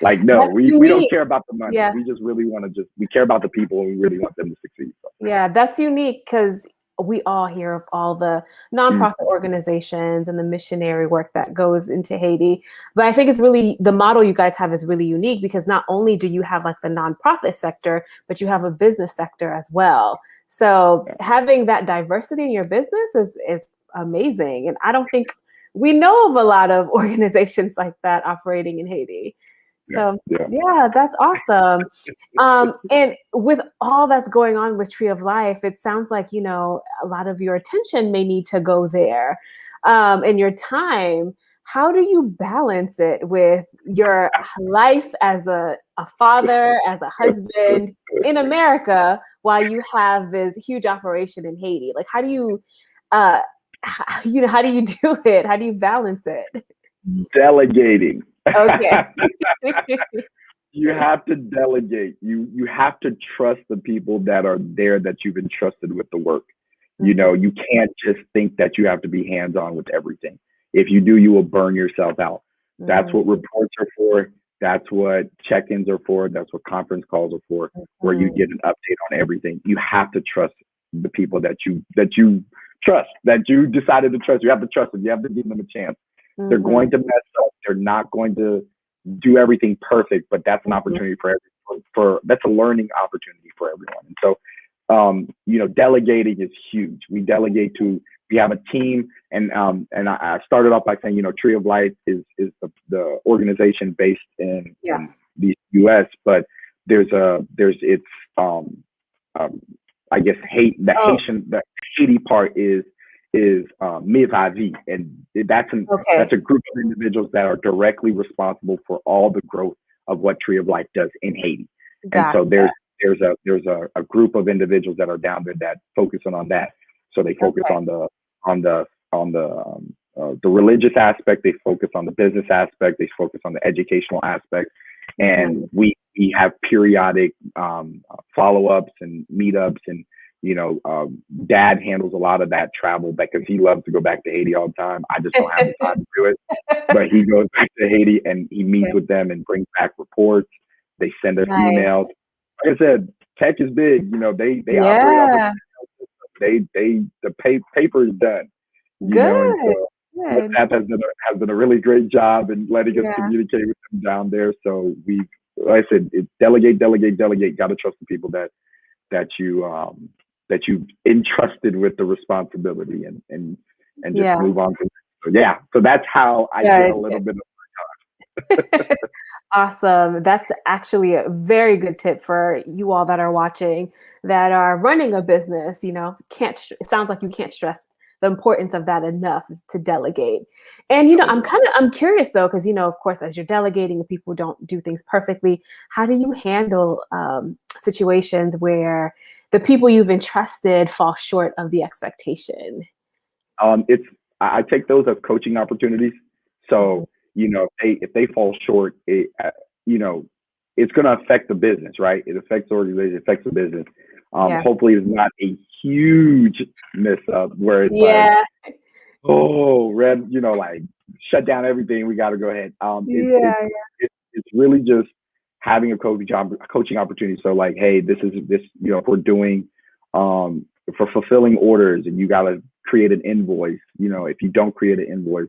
Like, no, we don't care about the money. We just really want to we care about the people and we really want them to succeed. So. Yeah, that's unique because we all hear of all the nonprofit organizations and the missionary work that goes into Haiti. But I think it's really, the model you guys have is really unique because not only do you have like the nonprofit sector, but you have a business sector as well. So having that diversity in your business is amazing. And I don't think we know of a lot of organizations like that operating in Haiti. So that's awesome. And with all that's going on with Tree of Life, it sounds like, a lot of your attention may need to go there and your time. How do you balance it with your life as a father, as a husband in America, while you have this huge operation in Haiti? Like, how do you, how do you do it? How do you balance it? Delegating. Okay. You have to delegate. You have to trust the people that are there that you've entrusted with the work. You can't just think that you have to be hands-on with everything. If you do, you will burn yourself out. That's what reports are for. That's what check-ins are for. That's what conference calls are for, where you Mhm. get an update on everything. You have to trust the people that you trust, that you decided to trust. You have to trust them. You have to give them a chance. They're Mhm. going to mess up. They're not going to do everything perfect, but that's an Mhm. opportunity for everyone. For that's a learning opportunity for everyone. And so, delegating is huge. We have a team, and I started off by saying, Tree of Life is the organization based Yeah. in the U.S., but it's um, um, I guess Oh, the Haiti part is Mivavi, and okay. that's a group of individuals that are directly responsible for all the growth of what Tree of Life does in Haiti. And so Gotcha. there's a group of individuals that are down there that focusing on that. So they focus Okay. on the the religious aspect. They focus on the business aspect. They focus on the educational aspect, Mhm. and we have periodic follow ups and meetups, and Dad handles a lot of that travel because he loves to go back to Haiti all the time. I just don't have the time to do it, but he goes back to Haiti and he meets Okay. with them and brings back reports. They send us Nice. emails. Like I said, tech is big. They operate off of Yeah. paper is done. And Good. so Good. WhatsApp has done a really great job in letting us Yeah. communicate with them down there. So like I said, it's delegate, delegate, delegate. Got to trust the people that you that you entrusted with the responsibility, and just Yeah. move on to. So yeah, so that's how I get Yeah. a little bit of. Awesome. That's actually a very good tip for you all that are watching that are running a business. It sounds like you can't stress the importance of that enough is to delegate. And I'm curious though, because of course, as you're delegating, and people don't do things perfectly. How do you handle situations where the people you've entrusted fall short of the expectation? It's I take those as coaching opportunities. Mhm. So if they fall short, you know it's going to affect the business, right? It affects the organization, it affects the business. Yeah. Hopefully, it's not a huge mess up where it's like, Yeah. oh, red, like shut down everything. We got to go ahead. Yeah. It's really just having a coaching opportunity. So like, hey, this, if we're doing, for fulfilling orders, and you got to create an invoice. If you don't create an invoice,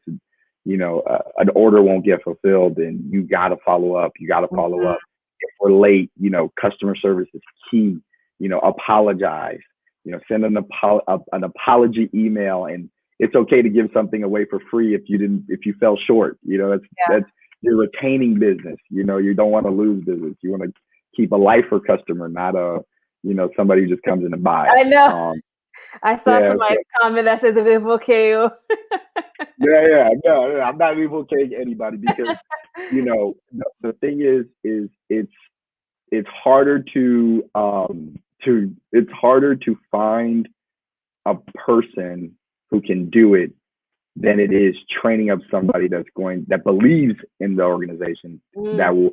an order won't get fulfilled, and you got to follow up. You got to follow Mhm. up. If we're late, customer service is key. Apologize. Send an apology email, and it's okay to give something away for free if you fell short. That's you're retaining business. You don't want to lose business. You want to keep a lifer customer, not somebody who just comes in and buys. I know. I saw Yeah, somebody comment that says if okay. yeah. No, I'm not even taking anybody because the thing is it's harder to find a person who can do it than it is training up somebody that believes in the organization, that Mm, will.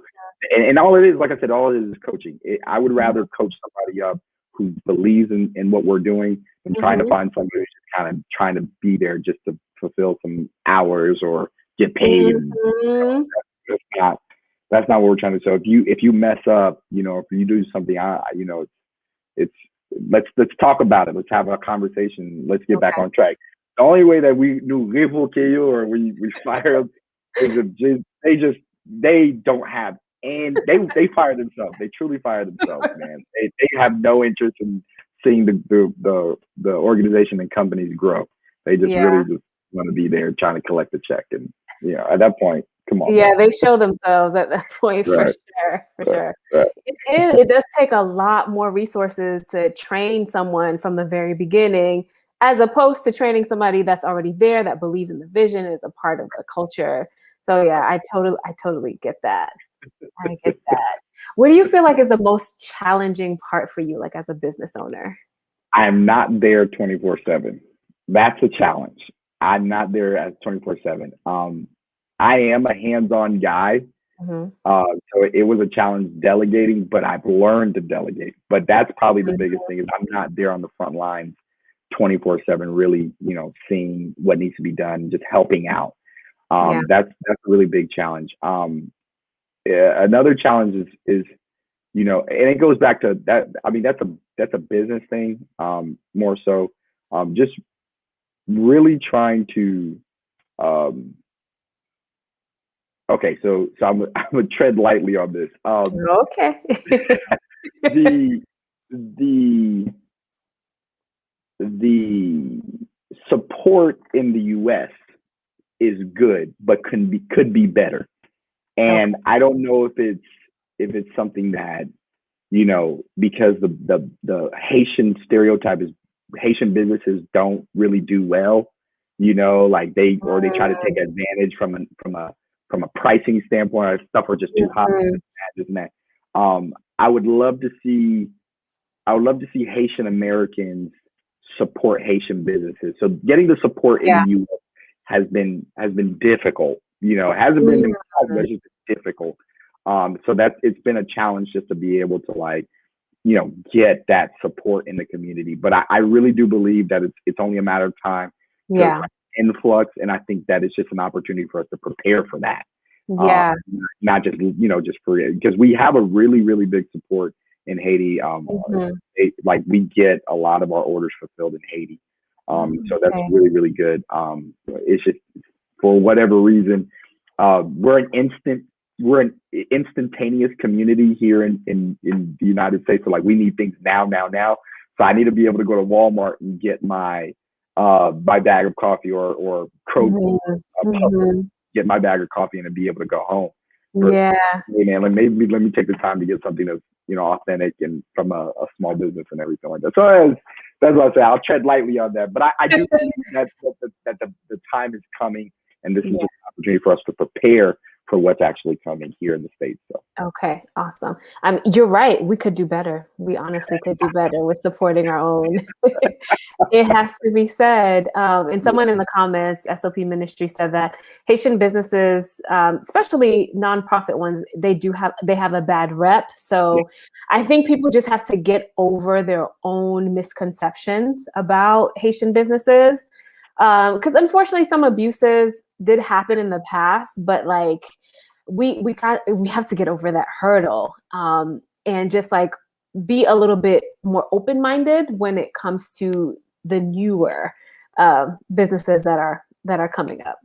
And all it is, like I said, all it is coaching. I would mhm, rather coach somebody up who believes in what we're doing than trying to mhm, find somebody who's just kind of trying to be there just to fulfill some hours or get paid. And mhm. that's not that's not what we're trying to. So if you mess up, if you do something, it's let's talk about it. Let's have a conversation. Let's get back Okay. on track. The only way that we do revoke you or we fire them is if they don't have, and they fire themselves. They truly fire themselves, man. They have no interest in seeing the organization and companies grow. They just Yeah. really just want to be there trying to collect a check. And at that point, come on, Yeah, man. they show themselves at that point for Right, sure, for right, sure. right. It does take a lot more resources to train someone from the very beginning, as opposed to training somebody that's already there, that believes in the vision, is a part of the culture. So yeah, I totally get that. I get that. What do you feel like is the most challenging part for you, like as a business owner? I am not there 24/7. That's a challenge. I'm not there as 24/7. I am a hands-on guy, Mhm. so it was a challenge delegating, but I've learned to delegate. But that's probably the Mhm. biggest thing is I'm not there on the front lines 24/7, really, seeing what needs to be done, just helping out. Yeah. That's a really big challenge. another challenge is and it goes back to that. I mean, that's a business thing, more so, just really trying to, um, okay, so I'm gonna tread lightly on this. Okay. The the the support in the U.S. is good, but could be better. Okay. And I don't know if it's something that, because the Haitian stereotype is Haitian businesses don't really do well, like they try to take advantage from a pricing standpoint, or stuff are just too hot, Mhm. this and that. I would love to see Haitian Americans support Haitian businesses. So getting the support in Yeah. the U.S. has been difficult. It hasn't been Mhm. impossible, but it's just difficult. So it's been a challenge just to be able to, like, get that support in the community. But I really do believe that it's only a matter of time to Yeah. influx, and I think that it's just an opportunity for us to prepare for that. Um, Yeah. Not just just for it, because we have a really really big support in Haiti. Mhm. Like, we get a lot of our orders fulfilled in Haiti. So that's Okay. really really good. It's just, for whatever reason, we're an instantaneous community here in the United States. So, like, we need things now, now, now. So I need to be able to go to Walmart and get my bag of coffee, or Kroger, Mhm. Publix, Mhm. get my bag of coffee, and to be able to go home. But, Yeah. hey, man, like, maybe let me take the time to get something that's, authentic, and from a small business and everything like that. So that's what I say. I'll tread lightly on that, but I do believe that the time is coming, and this is just Yeah. an opportunity for us to prepare for what's actually coming here in the States. So. Okay, awesome. You're right. We could do better. We honestly could do better with supporting our own. It has to be said. And Yeah. someone in the comments, SOP Ministry, said that Haitian businesses, especially nonprofit ones, they have a bad rep. Yeah. So I think people just have to get over their own misconceptions about Haitian businesses. Because unfortunately, some abuses did happen in the past, but like we have to get over that hurdle, and just like be a little bit more open-minded when it comes to the newer businesses that are coming up.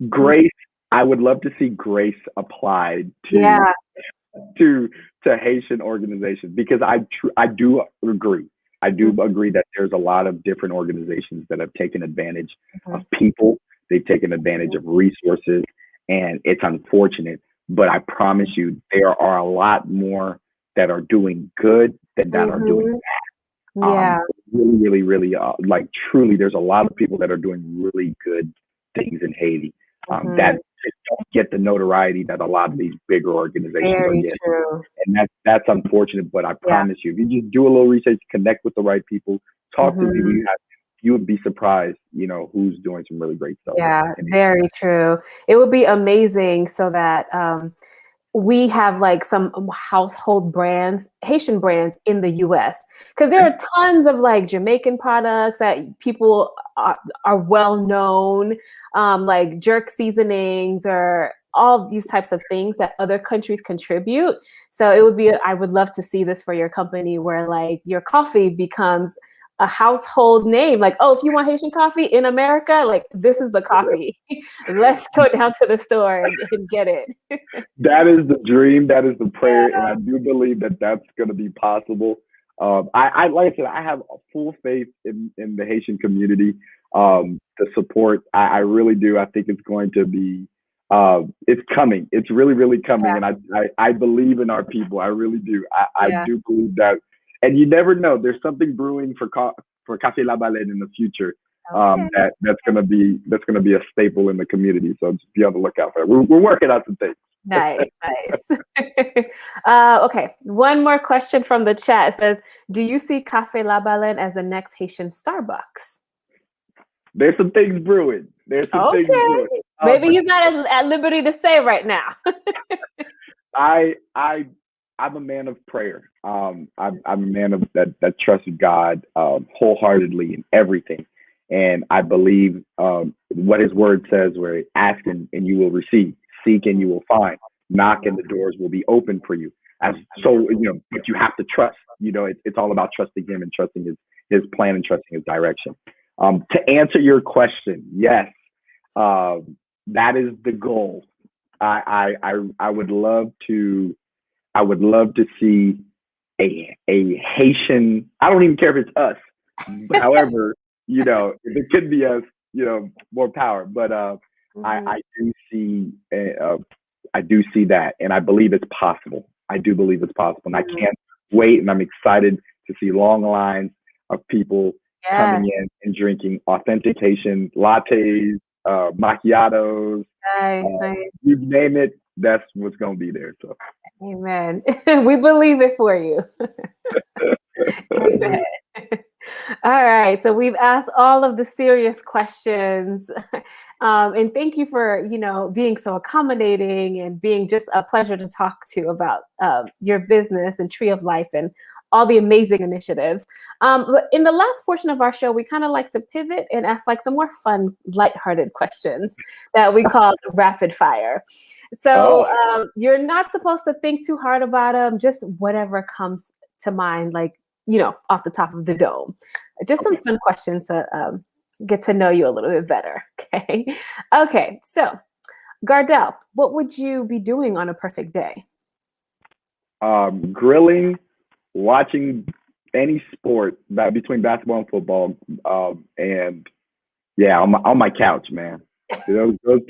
Grace. I would love to see grace applied to Yeah. to to Haitian organizations, because I do agree. I do agree that there's a lot of different organizations that have taken advantage of Mhm. people. They've taken advantage of resources, and it's unfortunate. But I promise you, there are a lot more that are doing good than that are doing. Mhm. Yeah. Really, really, really, like, truly, there's a lot of people that are doing really good things in Haiti, that Mhm. just don't get the notoriety that a lot of these bigger organizations are Very getting. true. And that's unfortunate. But I Yeah. promise you, if you just do a little research, connect with the right people, talk to the people Mhm. you would be surprised, who's doing some really great stuff. Yeah, very true. It would be amazing so that we have like some household brands, Haitian brands in the US. Because there are tons of like Jamaican products that people are well known, like jerk seasonings or all these types of things that other countries contribute. So I would love to see this for your company where like your coffee becomes a household name. Like, oh, if you want Haitian coffee in America, like this is the coffee. Let's go down to the store and get it. That is the dream. That is the prayer, and Yeah. I do believe that that's going to be possible. I like I said, I have full faith in the Haitian community. The support, I really do. I think it's going to be, it's coming. It's really, really coming, and I believe in our people. I really do. I Yeah. do believe that, and you never know. There's something brewing for Café La Baleine in the future. Okay. That's gonna be a staple in the community. So just be on the lookout for it. We're working out some things. Nice, nice. Okay, one more question from the chat. It says, do you see Café La Baleine as the next Haitian Starbucks? There's some things brewing. There's some things brewing. Okay. Maybe you're not at liberty to say right now. I I I'm a man of prayer. I'm a man of that trusts God, wholeheartedly in everything, and I believe, what His Word says, where ask and you will receive, seek and you will find, knock and the doors will be open for you. But you have to trust. It's all about trusting him and trusting his plan and trusting his direction. To answer your question, yes, that is the goal. I would love to see a Haitian. I don't even care if it's us. However, if it could be us, more power. But I do see that, and I believe it's possible. I do believe it's possible, and I can't wait. And I'm excited to see long lines of people coming in and drinking authentic Haitian lattes, macchiatos. Nice. You name it, that's what's going to be there. So, amen. We believe it for you. Amen. All right. So we've asked all of the serious questions. And thank you for, being so accommodating and being just a pleasure to talk to about your business and Tree of Life and all the amazing initiatives. But in the last portion of our show, we kind of like to pivot and ask like some more fun, lighthearted questions that we call rapid fire. So you're not supposed to think too hard about them, just whatever comes to mind, like, off the top of the dome. Just some fun questions to get to know you a little bit better. Okay. So Gardel, what would you be doing on a perfect day? Grilling, watching any sport between basketball and football, and on my couch, man. Those 3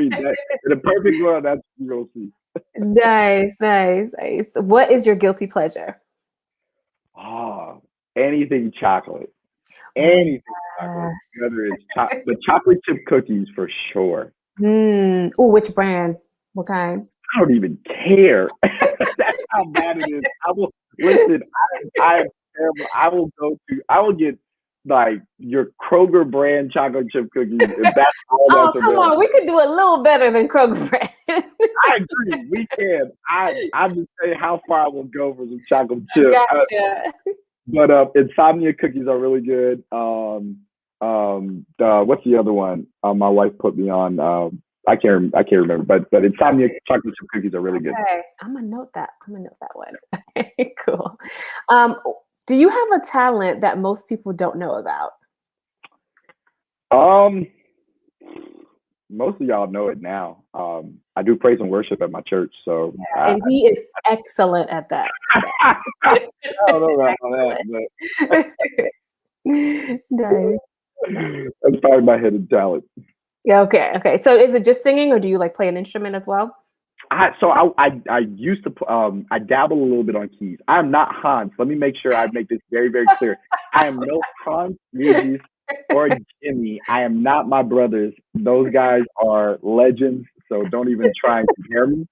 days. In a perfect world, that's what you'll see. Nice. What is your guilty pleasure? Anything chocolate. Anything chocolate. Whether it's the chocolate chip cookies for sure. Oh, which brand? What kind? I don't even care. That's how bad it is. I will listen. I'm terrible. I will get like your Kroger brand chocolate chip cookies. If that's all that's come available. on, we could do a little better than Kroger brand. I agree. We can. I'm just saying how far I will go for some chocolate chip. Gotcha. But insomnia cookies are really good. What's the other one? My wife put me on. I can't remember. But insomnia chocolate chip cookies are really good. Okay, I'm gonna note that one. Okay, cool. Do you have a talent that most people don't know about? Most of y'all know it now. I do praise and worship at my church, so and he is excellent at that. I don't know about that, Nice. but that's probably my hidden talent. Okay. So is it just singing, or do you like play an instrument as well? I used to I dabble a little bit on keys. I'm not Hans. Let me make sure I make this very, very clear. I am no Hans, Luigi, or Jimmy. I am not my brothers. Those guys are legends, so don't even try and compare me.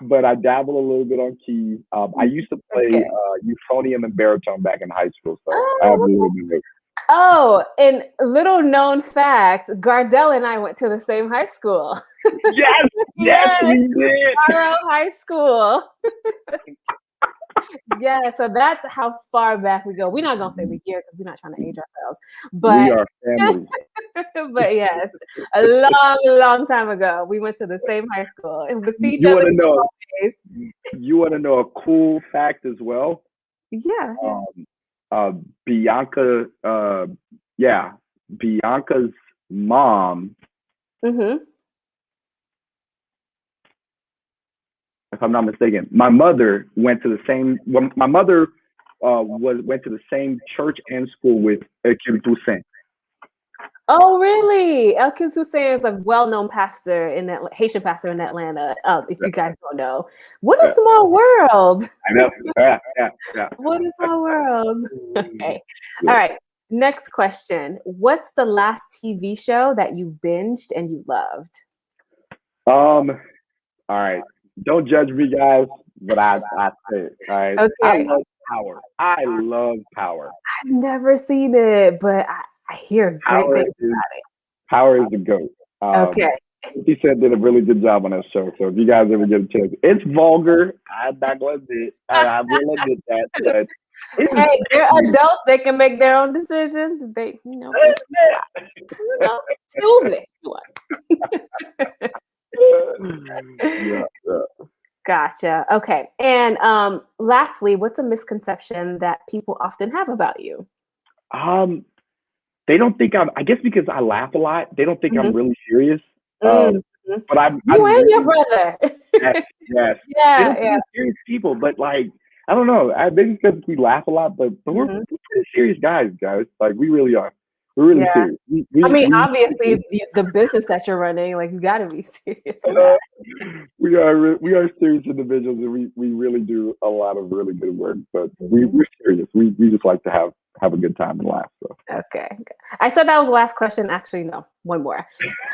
But I dabble a little bit on keys. I used to play euphonium and baritone back in high school, so I have a little bit of. Oh, and little known fact, Gardel and I went to the same high school. Yes, we did. Harrow High School. Yeah, so that's how far back we go. We're not gonna say the year because we're not trying to age ourselves. But we are family. But yes, a long time ago, we went to the same high school and would see each other. You want to know a cool fact as well? Yeah. Bianca's mom. Mm-hmm. If I'm not mistaken, my mother went to the same. My mother went to the same church and school with Kim Toussaint. Oh, really? Elkin Toussaint is a well-known pastor Haitian pastor in Atlanta. If you guys don't know, what a small world! I know. Yeah. What a small world. Okay. All right. Next question. What's the last TV show that you binged and you loved? All right. Don't judge me, guys, but I say it. All right. Okay. I love Power. I've never seen it, but I hear great things about it. Power is the GOAT. Okay. 50 Cent did a really good job on that show. So if you guys ever get a chance, it's vulgar. I'm not going to admit. I will admit that. But hey, they're adults. They can make their own decisions. They, Yeah, yeah. Gotcha. Okay. And lastly, what's a misconception that people often have about you? Um, they don't think I guess because I laugh a lot, they don't think I'm Mhm. really serious. Mhm. But You I'm and your really brother. yes, yes. They don't Yeah, think yeah. we're serious people, but like I don't know. I maybe because we laugh a lot, but Mhm. we're pretty serious guys. Like we really are. We're really Yeah. serious. I mean, obviously, the business that you're running, like, you gotta be serious for uh, that. we are serious individuals, and we really do a lot of really good work. But Mhm. we're serious. We just like to have a good time and laugh. So Okay. I said that was the last question. Actually, no, one more.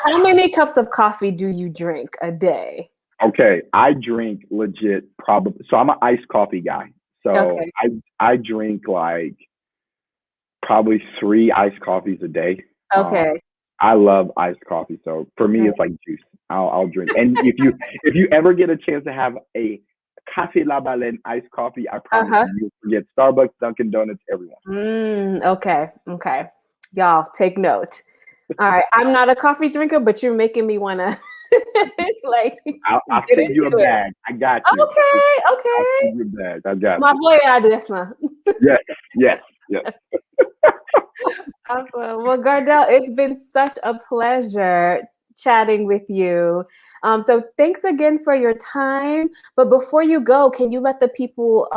How many cups of coffee do you drink a day? okay, I drink legit probably. So I'm an iced coffee guy. So Okay. I drink like probably 3 iced coffees a day. Um, Okay. I love iced coffee. So for me, Mm. it's like juice. I'll drink. And if you ever get a chance to have a Cafe La Baleine iced coffee, I promise Uh-huh. you, you'll forget Starbucks, Dunkin' Donuts, everyone. Okay. Okay. Y'all take note. All right. I'm not a coffee drinker, but you're making me wanna like I'll get send you a into it. bag. I got you. Okay. I'll Okay. send you a bag. I got My you. boy Adesma. Yes, yes, yes. Awesome. Well, Gardel, it's been such a pleasure chatting with you. So thanks again for your time. But before you go, can you let the people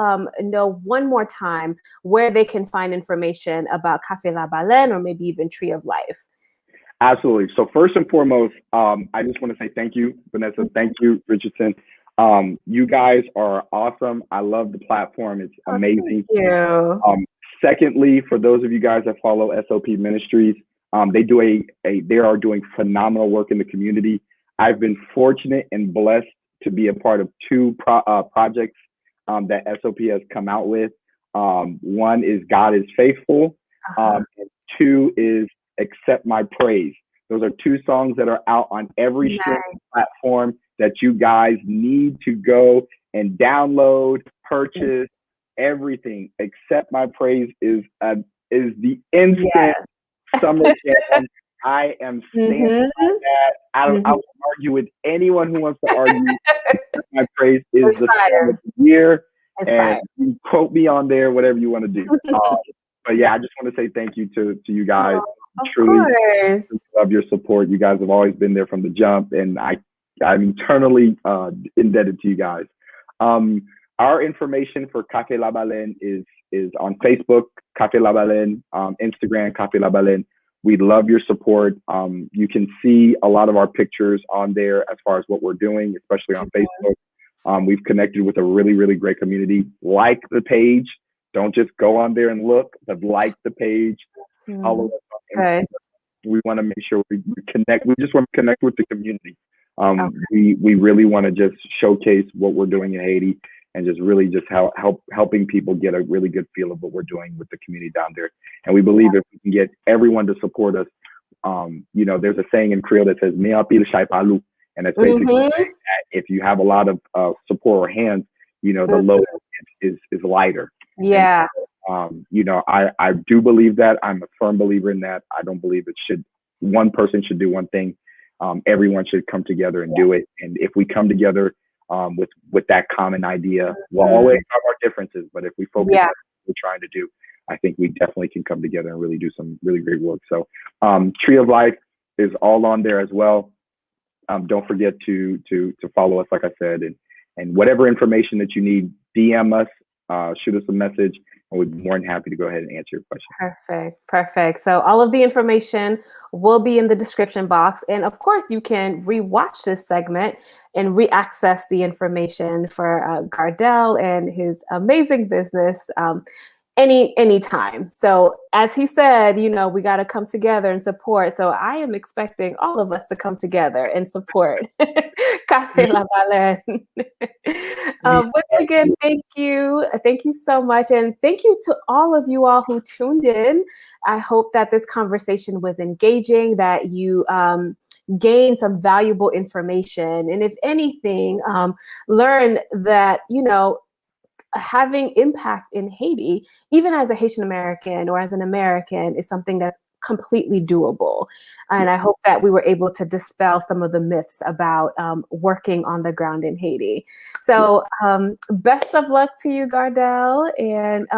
know one more time where they can find information about Café La Baleine or maybe even Tree of Life? Absolutely. So first and foremost, I just want to say thank you, Vanessa. Thank you, Richardson. You guys are awesome. I love the platform. It's Oh, thank amazing. you. Um, secondly, for those of you guys that follow SOP Ministries, they are doing phenomenal work in the community. I've been fortunate and blessed to be a part of two projects that SOP has come out with. One is God is Faithful, Uh-huh. and two is Accept My Praise. Those are two songs that are out on every streaming Nice. platform that you guys need to go and download, purchase, everything. Accept My Praise is the instant Yes. summer jam. I am standing by Mm-hmm. that. I Mm-hmm. will argue with anyone who wants to argue. Accept My Praise is It's the song of fire. the year, It's and fire. you quote me on there, whatever you want to do. But yeah, I just want to say thank you to you guys. Oh, of Truly course. love your support. You guys have always been there from the jump, and I'm eternally indebted to you guys. Um, our information for Cafe La Baleine is on Facebook, Cafe La Baleine, Instagram, Cafe La Baleine. We love your support. You can see a lot of our pictures on there as far as what we're doing, especially on Facebook. We've connected with a really, really great community. Like the page. Don't just go on there and look, but like the page. Follow Mm. us on Good. Instagram. We want to make sure we connect. We just want to connect with the community. Okay. We really want to just showcase what we're doing in Haiti and just really just helping people get a really good feel of what we're doing with the community down there. And we believe if we can get everyone to support us, there's a saying in Creole that says "Me apil shai palu," and that's basically saying Mhm. that if you have a lot of support or hands, the Mhm. load is lighter. And Yeah. I do believe that. I'm a firm believer in that. I don't believe one person should do one thing. Everyone should come together and do it. And if we come together with that common idea, we'll always Mhm. have our differences, but if we focus Yeah. on what we're trying to do, I think we definitely can come together and really do some really great work. So Tree of Life is all on there as well. Don't forget to follow us, like I said, and whatever information that you need, DM us, shoot us a message, and we'd be more than happy to go ahead and answer your question. Perfect. Perfect. So all of the information will be in the description box. And of course, you can rewatch this segment and re-access the information for Gardel and his amazing business anytime. So as he said, we got to come together and support. So I am expecting all of us to come together and support Cafe La Baleine. Once again, thank you so much, and thank you to all of you all who tuned in. I hope that this conversation was engaging, that you gained some valuable information, and if anything, learn that having impact in Haiti, even as a Haitian American or as an American, is something that's completely doable. And I hope that we were able to dispel some of the myths about working on the ground in Haiti. So best of luck to you, Gardel. And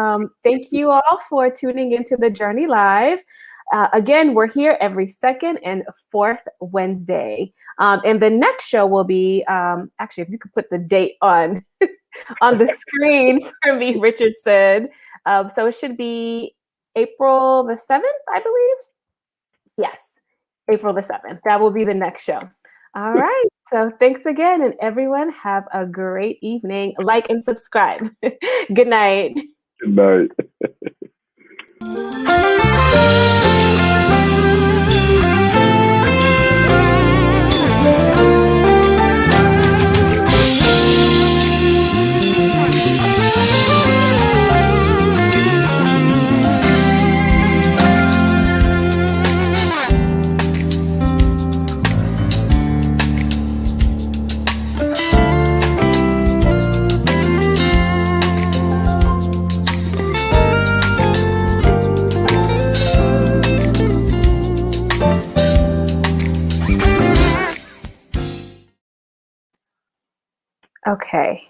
thank you all for tuning into the Journey Live. Again, we're here every second and fourth Wednesday. And the next show will be, actually, if you could put the date on on the screen for me, Richardson. So it should be April the 7th, I believe. Yes, April the 7th. That will be the next show. All right. So thanks again. And everyone have a great evening. Like and subscribe. Good night. Good night. Okay.